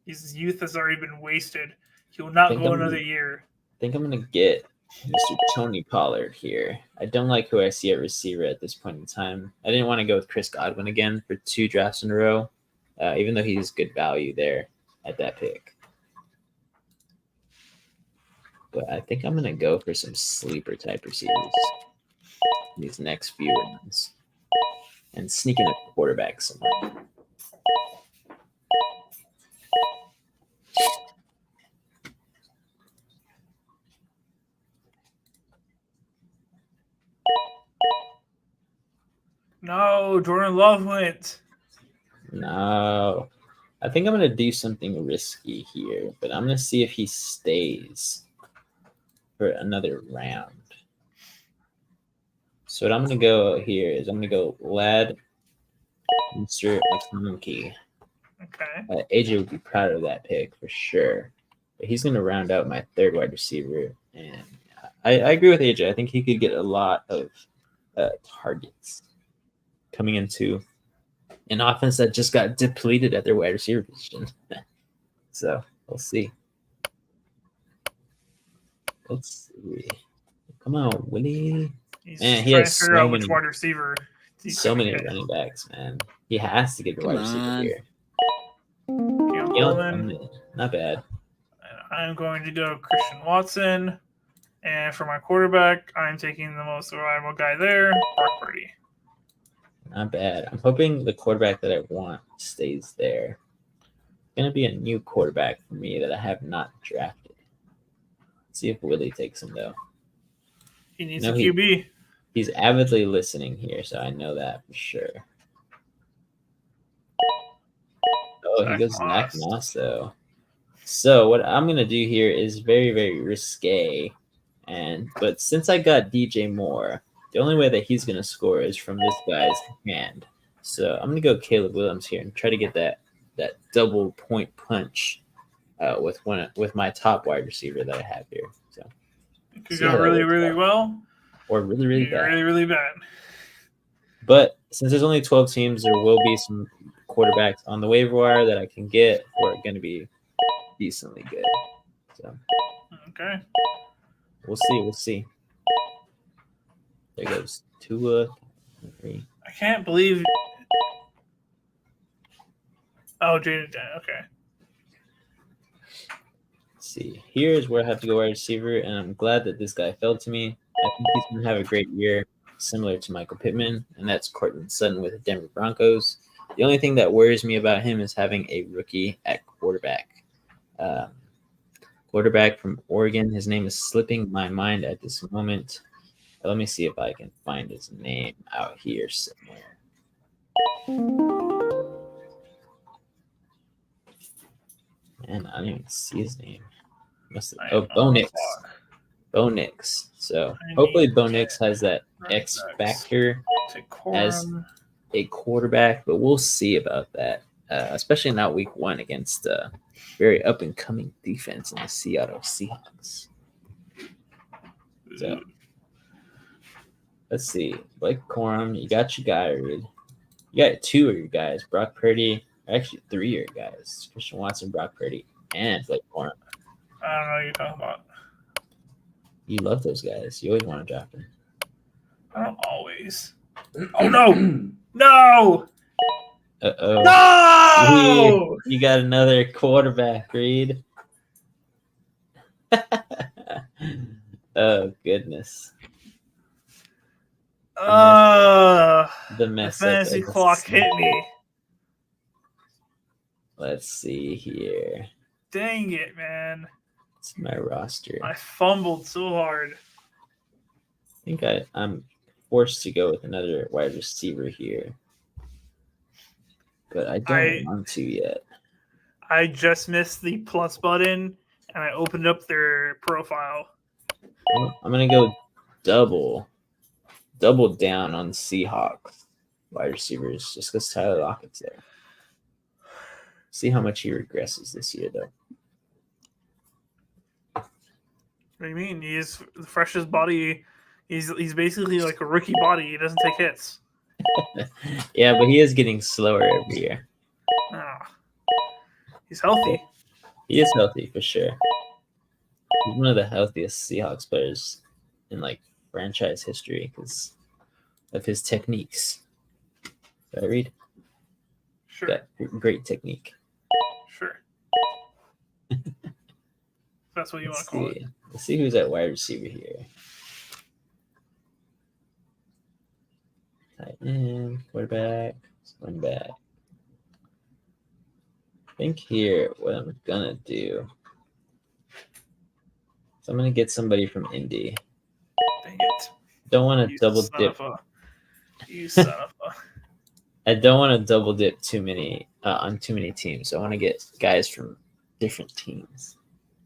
His youth has already been wasted. He will not go another year. I think I'm going to get Mr. Tony Pollard here. I don't like who I see at receiver at this point in time. I didn't want to go with Chris Godwin again for 2 drafts in a row, even though he's good value there at that pick. But I think I'm going to go for some sleeper type receivers these next few rounds and sneak in a quarterback somewhere. No, Jordan Love went. No. I think I'm going to do something risky here, but I'm going to see if he stays for another round. So what I'm going to go here is I'm going to go Lad, Mr. McConkey. Okay. AJ would be proud of that pick for sure. But he's going to round out my 3rd wide receiver. And I agree with AJ. I think he could get a lot of targets coming into an offense that just got depleted at their wide receiver position. So we'll see. Let's see. Come on, Willie. Man, he has so many wide receiver. So many running backs, man. He has to get the wide receiver here. Not bad. I'm going to go Christian Watson. And for my quarterback, I'm taking the most reliable guy there, Brock Purdy. Not bad. I'm hoping the quarterback that I want stays there. It's going to be a new quarterback for me that I have not drafted. Let's see if Willie takes him, though. He needs a QB. He's avidly listening here, so I know that for sure. Oh, he goes Zach Moss, though. So what I'm going to do here is very, very risque. But since I got DJ Moore, the only way that he's going to score is from this guy's hand. So I'm going to go Caleb Williams here and try to get that double point punch with my top wide receiver that I have here. So it could go really, really well. Or really, really bad. Really, really bad. But since there's only 12 teams, there will be some quarterbacks on the waiver wire that I can get who are going to be decently good. So okay. We'll see. There goes Tua. I can't believe. Oh, Jaden. Okay. Let's see. Here's where I have to go wide receiver, and I'm glad that this guy fell to me. I think he's going to have a great year, similar to Michael Pittman, and that's Courtland Sutton with the Denver Broncos. The only thing that worries me about him is having a rookie at quarterback. Quarterback from Oregon. His name is slipping my mind at this moment. Let me see if I can find his name out here somewhere. Man, I don't even see his name. Bo Nix. Bo Nix. So hopefully Bo Nix has that X factor as a quarterback, but we'll see about that. Especially not week 1 against a very up and coming defense in the Seattle Seahawks. So let's see. Blake Corum, you got your guy, Reed. You got 2 of your guys, Brock Purdy. Actually, 3 of your guys, Christian Watson, Brock Purdy, and Blake Corum. I don't know what you're talking about. You love those guys. You always want to draft them. I don't always. Oh, no. No. Uh-oh. No! You got another quarterback, Reed. Oh, goodness. The fantasy clock hit me. Let's see here. Dang it, man. It's my roster. I fumbled so hard. I think I'm forced to go with another wide receiver here. But I don't want to yet. I just missed the plus button, and I opened up their profile. I'm going to go double down on Seahawks wide receivers just because Tyler Lockett's there. See how much he regresses this year, though. What do you mean? He's the freshest body. He's basically like a rookie body. He doesn't take hits. Yeah, but he is getting slower every year. He's healthy. He is healthy for sure. He's one of the healthiest Seahawks players in like franchise history because of his techniques. Did I read? Sure. Got great technique. Sure. That's what you want to call it. Let's see who's at wide receiver here. Tight end, quarterback, running back. I think here what I'm gonna do. So I'm gonna get somebody from Indy. Dang it! Don't want to double dip. You son of a. I don't want to double dip too many on too many teams. I want to get guys from different teams.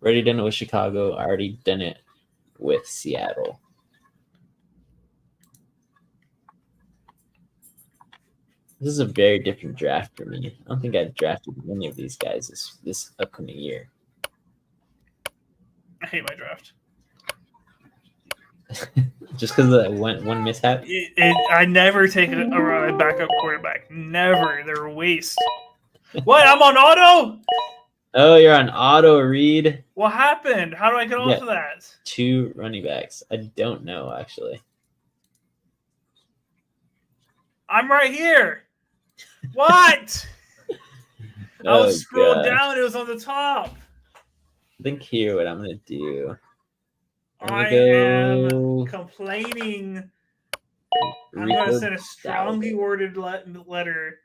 Already done it with Chicago. I already done it with Seattle. This is a very different draft for me. I don't think I've drafted many of these guys this upcoming year. I hate my draft. Just because of one mishap? I never take a backup quarterback. Never. They're a waste. What? I'm on auto? Oh, you're on auto, Reed. What happened? How do I get off of that? 2 running backs. I don't know, actually. I'm right here. What? I was scrolled down. It was on the top. I think here what I'm going to do. I am complaining. I'm going to send a strongly worded letter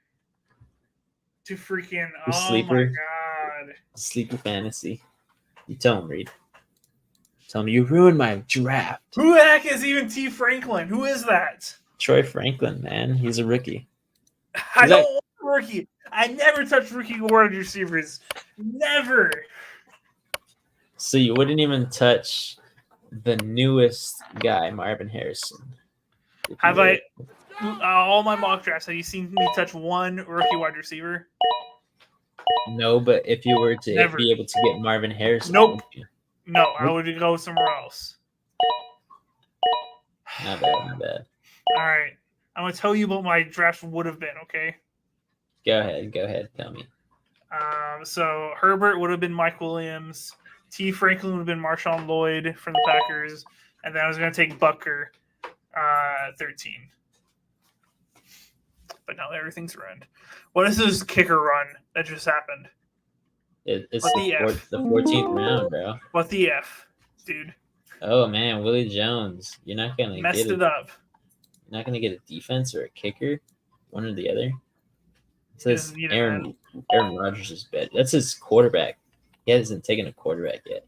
to freaking. Sleeper. My God. Sleeper fantasy. You tell him, Reed. Tell him you ruined my draft. Who the heck is even T. Franklin? Who is that? Troy Franklin, man. He's a rookie. I don't want a rookie. I never touch rookie wide receivers. Never. So you wouldn't even touch the newest guy, Marvin Harrison. Have I all my mock drafts? Have you seen me touch one rookie wide receiver? No, but if you were to be able to get Marvin Harrison, nope. No, I would go somewhere else. Not bad. All right, I'm gonna tell you what my draft would have been. Okay. Go ahead. Tell me. So Herbert would have been Mike Williams. T. Franklin would have been Marshawn Lloyd from the Packers, and then I was going to take Bucker, 13. But now everything's ruined. What is this kicker run that just happened? It's the 14th round, bro. What the F, dude? Oh man, Willie Jones. You're not gonna messed it up. You're not gonna get a defense or a kicker, one or the other. It says Aaron Rodgers is bad. That's his quarterback. He hasn't taken a quarterback yet.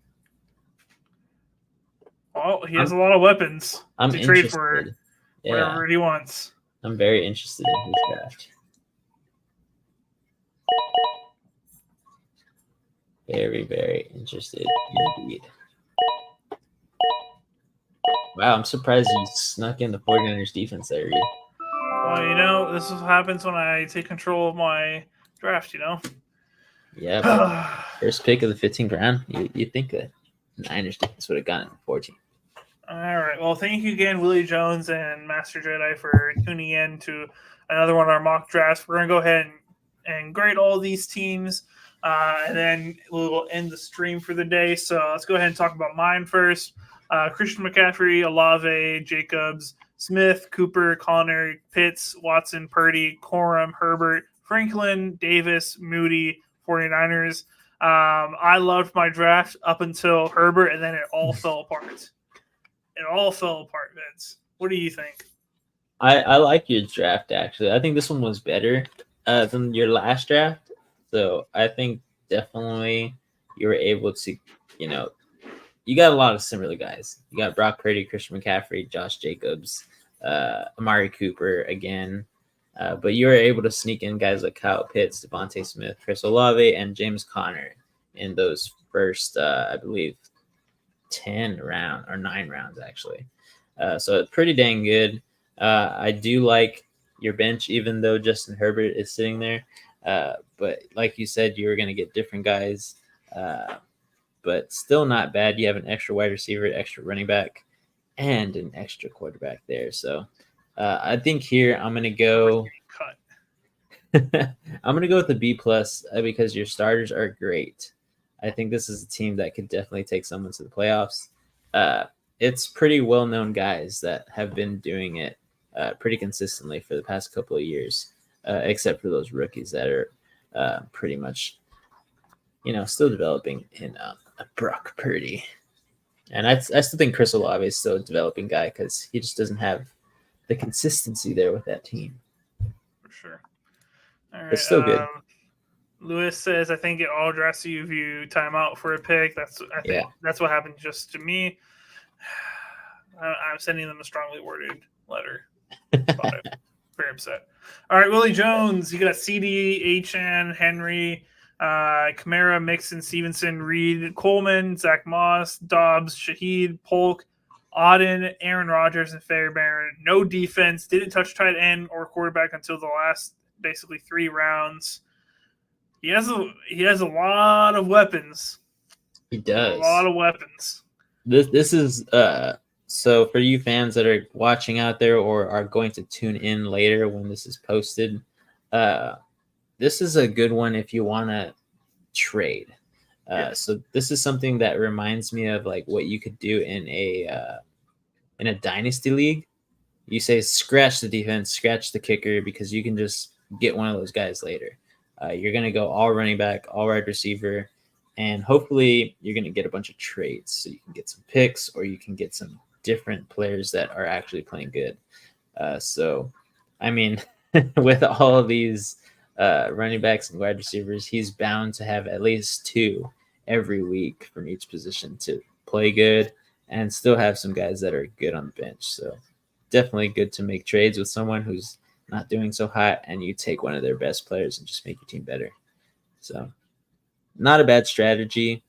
Well, he has a lot of weapons to trade for whatever he wants. I'm very interested in his draft. Very, very interested indeed. Wow, I'm surprised you snuck in the 49ers defense there, Reed. Well, this is what happens when I take control of my draft, Yeah, first pick of the 15th round. You think that Niners defense would have gotten 14. All right. Well, thank you again, Willie Jones and Master Jedi, for tuning in to another one of our mock drafts. We're going to go ahead and grade all these teams, and then we'll end the stream for the day. So let's go ahead and talk about mine first. Christian McCaffrey, Olave, Jacobs, Smith, Cooper, Connor, Pitts, Watson, Purdy, Corum, Herbert, Franklin, Davis, Moody, 49ers. I loved my draft up until Herbert, and then it all fell apart. It all fell apart, Vince. What do you think? I like your draft, actually. I think this one was better than your last draft. So I think definitely you were able to, you got a lot of similar guys. You got Brock Purdy, Christian McCaffrey, Josh Jacobs, Amari Cooper again. But you were able to sneak in guys like Kyle Pitts, Devontae Smith, Chris Olave, and James Conner in those first, I believe, 9 rounds, actually. So it's pretty dang good. I do like your bench, even though Justin Herbert is sitting there. But like you said, you were going to get different guys. But still not bad. You have an extra wide receiver, extra running back, and an extra quarterback there. So I think here I'm going to go. I'm going to go with the B+ because your starters are great. I think this is a team that could definitely take someone to the playoffs. It's pretty well-known guys that have been doing it pretty consistently for the past couple of years, except for those rookies that are pretty much, still developing in Brock Purdy. And I still think Chris Olave is still a developing guy because he just doesn't have the consistency there with that team. For sure. All right. It's still good. Lewis says, "I think it all drafts you if you time out for a pick." I think that's what happened just to me. I'm sending them a strongly worded letter. Very upset. All right, Willie Jones. You got CD, HN, Henry, Kamara, Mixon, Stevenson, Reed, Coleman, Zach Moss, Dobbs, Shaheed, Polk, Auden, Aaron Rodgers, and Fairbairn. No defense. Didn't touch tight end or quarterback until the last basically 3 rounds. He has a lot of weapons. He does. A lot of weapons. This is so for you fans that are watching out there or are going to tune in later when this is posted, this is a good one if you want to trade. So this is something that reminds me of like what you could do in a dynasty league. You say scratch the defense, scratch the kicker, because you can just get one of those guys later. You're going to go all running back, all wide receiver, and hopefully you're going to get a bunch of trades. So you can get some picks or you can get some different players that are actually playing good. So, I mean, with all of these running backs and wide receivers, he's bound to have at least 2 every week from each position to play good and still have some guys that are good on the bench. So definitely good to make trades with someone who's not doing so hot, and you take one of their best players and just make your team better. So not a bad strategy.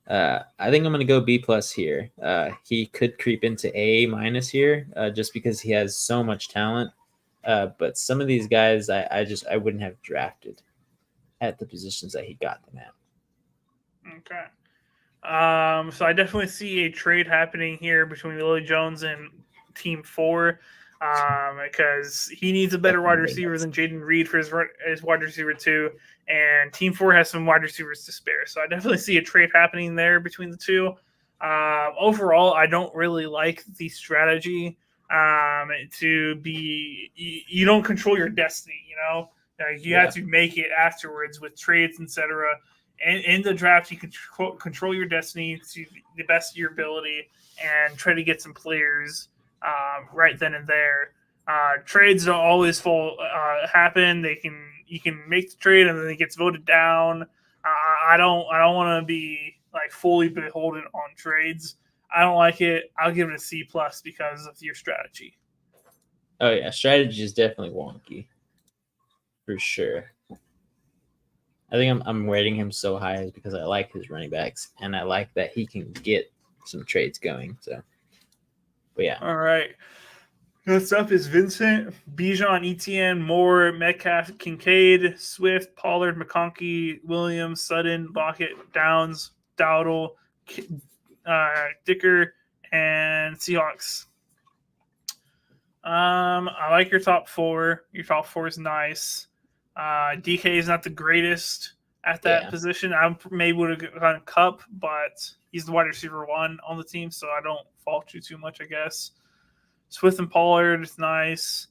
I think I'm going to go B+ here. He could creep into A- here just because he has so much talent. But some of these guys I wouldn't have drafted at the positions that he got them at. Okay. So I definitely see a trade happening here between Willie Jones and Team 4. Because he needs a better wide receiver than Jaden Reed for his wide receiver 2, and Team 4 has some wide receivers to spare. So I definitely see a trade happening there between the two. Overall, I don't really like the strategy to be you don't control your destiny. You have to make it afterwards with trades, etc. And in the draft, you can control your destiny to the best of your ability and try to get some players right then and there. Trades don't always happen. You can make the trade and then it gets voted down. I don't want to be like fully beholden on trades. I don't like it. I'll give it a C+ because of your strategy. Oh yeah, strategy is definitely wonky, for sure. I think I'm rating him so high is because I like his running backs and I like that he can get some trades going. So, but yeah. All right. Next up is Vincent, Bijan, Etienne, Moore, Metcalf, Kincaid, Swift, Pollard, McConkey, Williams, Sutton, Lockett, Downs, Dowdle, Dicker, and Seahawks. I like your top 4. Your top 4 is nice. DK is not the greatest at that position. I maybe would have gone Cup, but he's the wide receiver 1 on the team, so I don't fault you too much, I guess. Swift and Pollard is nice.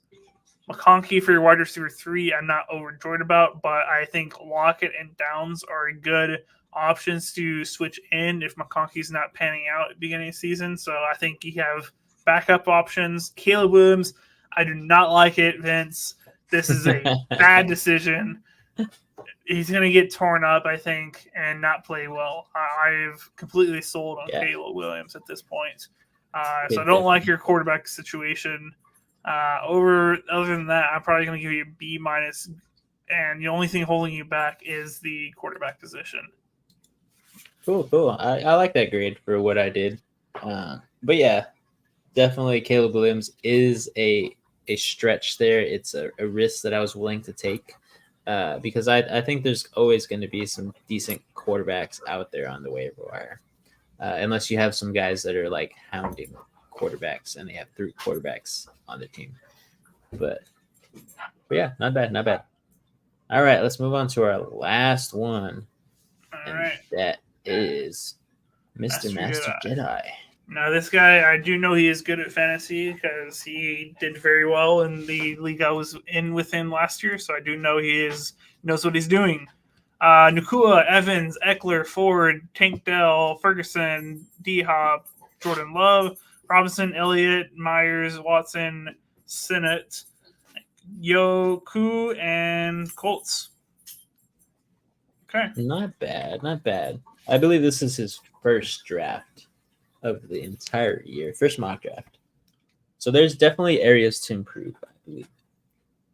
McConkey for your wide receiver 3, I'm not overjoyed about, but I think Lockett and Downs are good options to switch in if McConkey's not panning out at the beginning of the season. So I think you have backup options. Caleb Williams, I do not like it, Vince. This is a bad decision. He's going to get torn up, I think, and not play well. I've completely sold on Caleb Williams at this point. So I don't like your quarterback situation. Other than that, I'm probably going to give you a B-, and the only thing holding you back is the quarterback position. Cool. I like that grade for what I did. But yeah, definitely Caleb Williams is a stretch there. It's a risk that I was willing to take because I think there's always going to be some decent quarterbacks out there on the waiver wire. Unless you have some guys that are like hounding quarterbacks and they have 3 quarterbacks on the team. But yeah, not bad. All right, let's move on to our last one. All right. That is Mr. Master Jedi. Now, this guy, I do know he is good at fantasy because he did very well in the league I was in with him last year. So I do know knows what he's doing. Nakua, Evans, Eckler, Ford, Tank Dell, Ferguson, D-Hop, Jordan Love, Robinson, Elliott, Myers, Watson, Sinnott, Yoku, and Colts. Okay. Not bad, not bad. I believe this is his first draft of the entire year, first mock draft. So there's definitely areas to improve, I believe.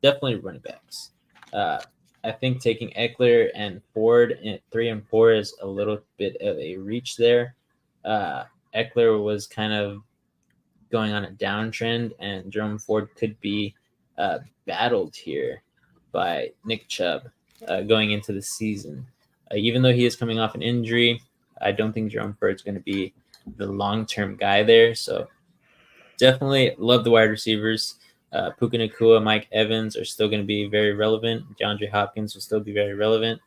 Definitely running backs. I think taking Eckler and Ford at 3 and 4 is a little bit of a reach there. Eckler was kind of going on a downtrend, and Jerome Ford could be battled here by Nick Chubb going into the season. Even though he is coming off an injury, I don't think Jerome Ford's going to be the long-term guy there. So definitely love the wide receivers. Puka Nacua, Mike Evans are still going to be very relevant. DeAndre Hopkins will still be very relevant.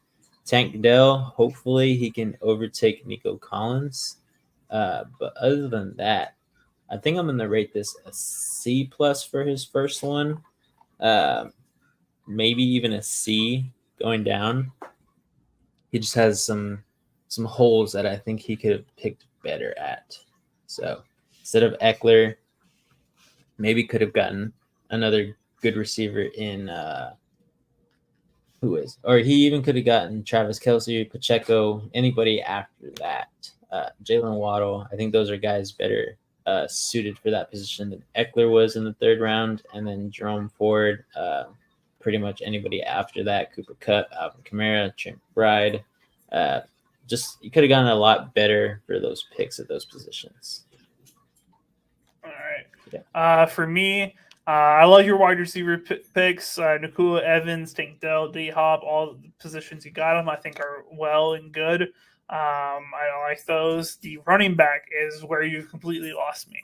Tank Dell, hopefully he can overtake Nico Collins. But other than that, I think I'm going to rate this a C+ for his first one. Maybe even a C going down. He just has some holes that I think he could have picked better at. So instead of Eckler, maybe could have gotten another good receiver in or he even could have gotten Travis Kelce, Pacheco, anybody after that. Jalen Waddle, I think those are guys better suited for that position than Eckler was in the 3rd round, and then Jerome Ford, pretty much anybody after that, Cooper Kupp, Alvin Kamara, Trent Bride. Just you could have gotten a lot better for those picks at those positions. All right. Yeah. For me, I love your wide receiver picks. Nakua, Evans, Tank Dell, D-Hop, all the positions you got them, I think are well and good. I like those. The running back is where you've completely lost me.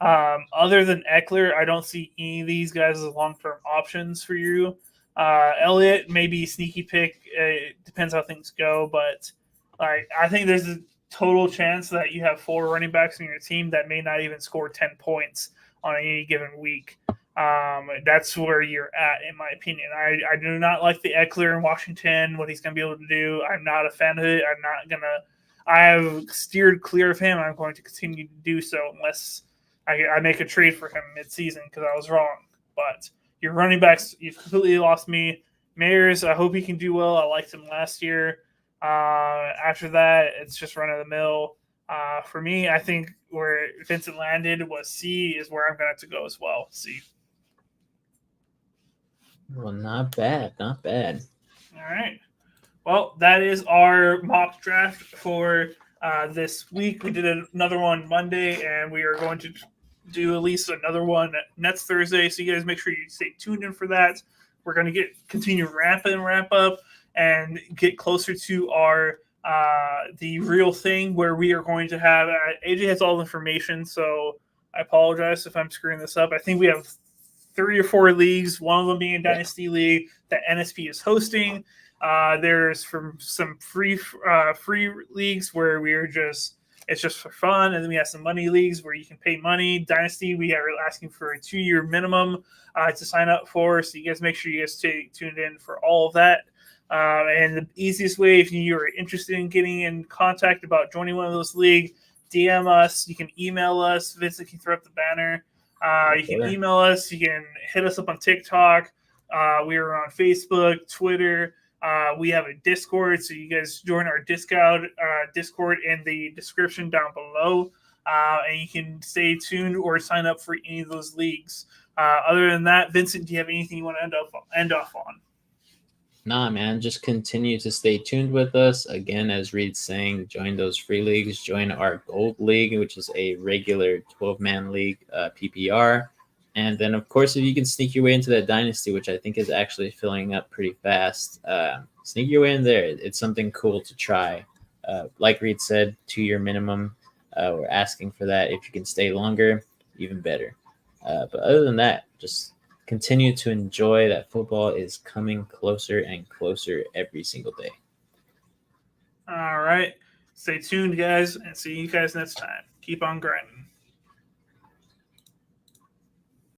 Other than Eckler, I don't see any of these guys as long-term options for you. Elliott, maybe sneaky pick. It depends how things go, but I think there's a total chance that you have 4 running backs in your team that may not even score 10 points on any given week. That's where you're at, in my opinion. I do not like the Eckler in Washington, what he's going to be able to do. I'm not a fan of it. I have steered clear of him. I'm going to continue to do so unless I make a trade for him mid-season because I was wrong. But your running backs, you've completely lost me. Mayers, I hope he can do well. I liked him last year. After that, it's just run of the mill. For me, I think where Vincent landed was C is where I'm going to have to go as well. C. Well, not bad. Not bad. All right. Well, that is our mock draft for this week. We did another one Monday, and we are going to do at least another one next Thursday. So you guys make sure you stay tuned in for that. We're going to continue wrap up and get closer to our the real thing where we are going to have AJ has all the information, so I apologize if I'm screwing this up. I think we have 3 or 4 leagues, one of them being a dynasty league that NSP is hosting. There's from some free leagues where it's just for fun, and then we have some money leagues where you can pay money. Dynasty, we are asking for a 2-year minimum to sign up for, so you guys make sure you guys stay tuned in for all of that. And the easiest way, if you are interested in getting in contact about joining one of those leagues, DM us. You can email us. Vincent can throw up the banner. You can email us. You can hit us up on TikTok. We are on Facebook, Twitter. We have a Discord, so you guys join our Discord in the description down below, and you can stay tuned or sign up for any of those leagues. Other than that, Vincent, do you have anything you want to end off on? Nah, man, just continue to stay tuned with us. Again, as Reed's saying, join those free leagues. Join our Gold League, which is a regular 12-man league, PPR. And then, of course, if you can sneak your way into that Dynasty, which I think is actually filling up pretty fast, sneak your way in there. It's something cool to try. Like Reed said, 2-year minimum. We're asking for that. If you can stay longer, even better. But other than that, just continue to enjoy that football is coming closer and closer every single day. All right. Stay tuned, guys, and see you guys next time. Keep on grinding.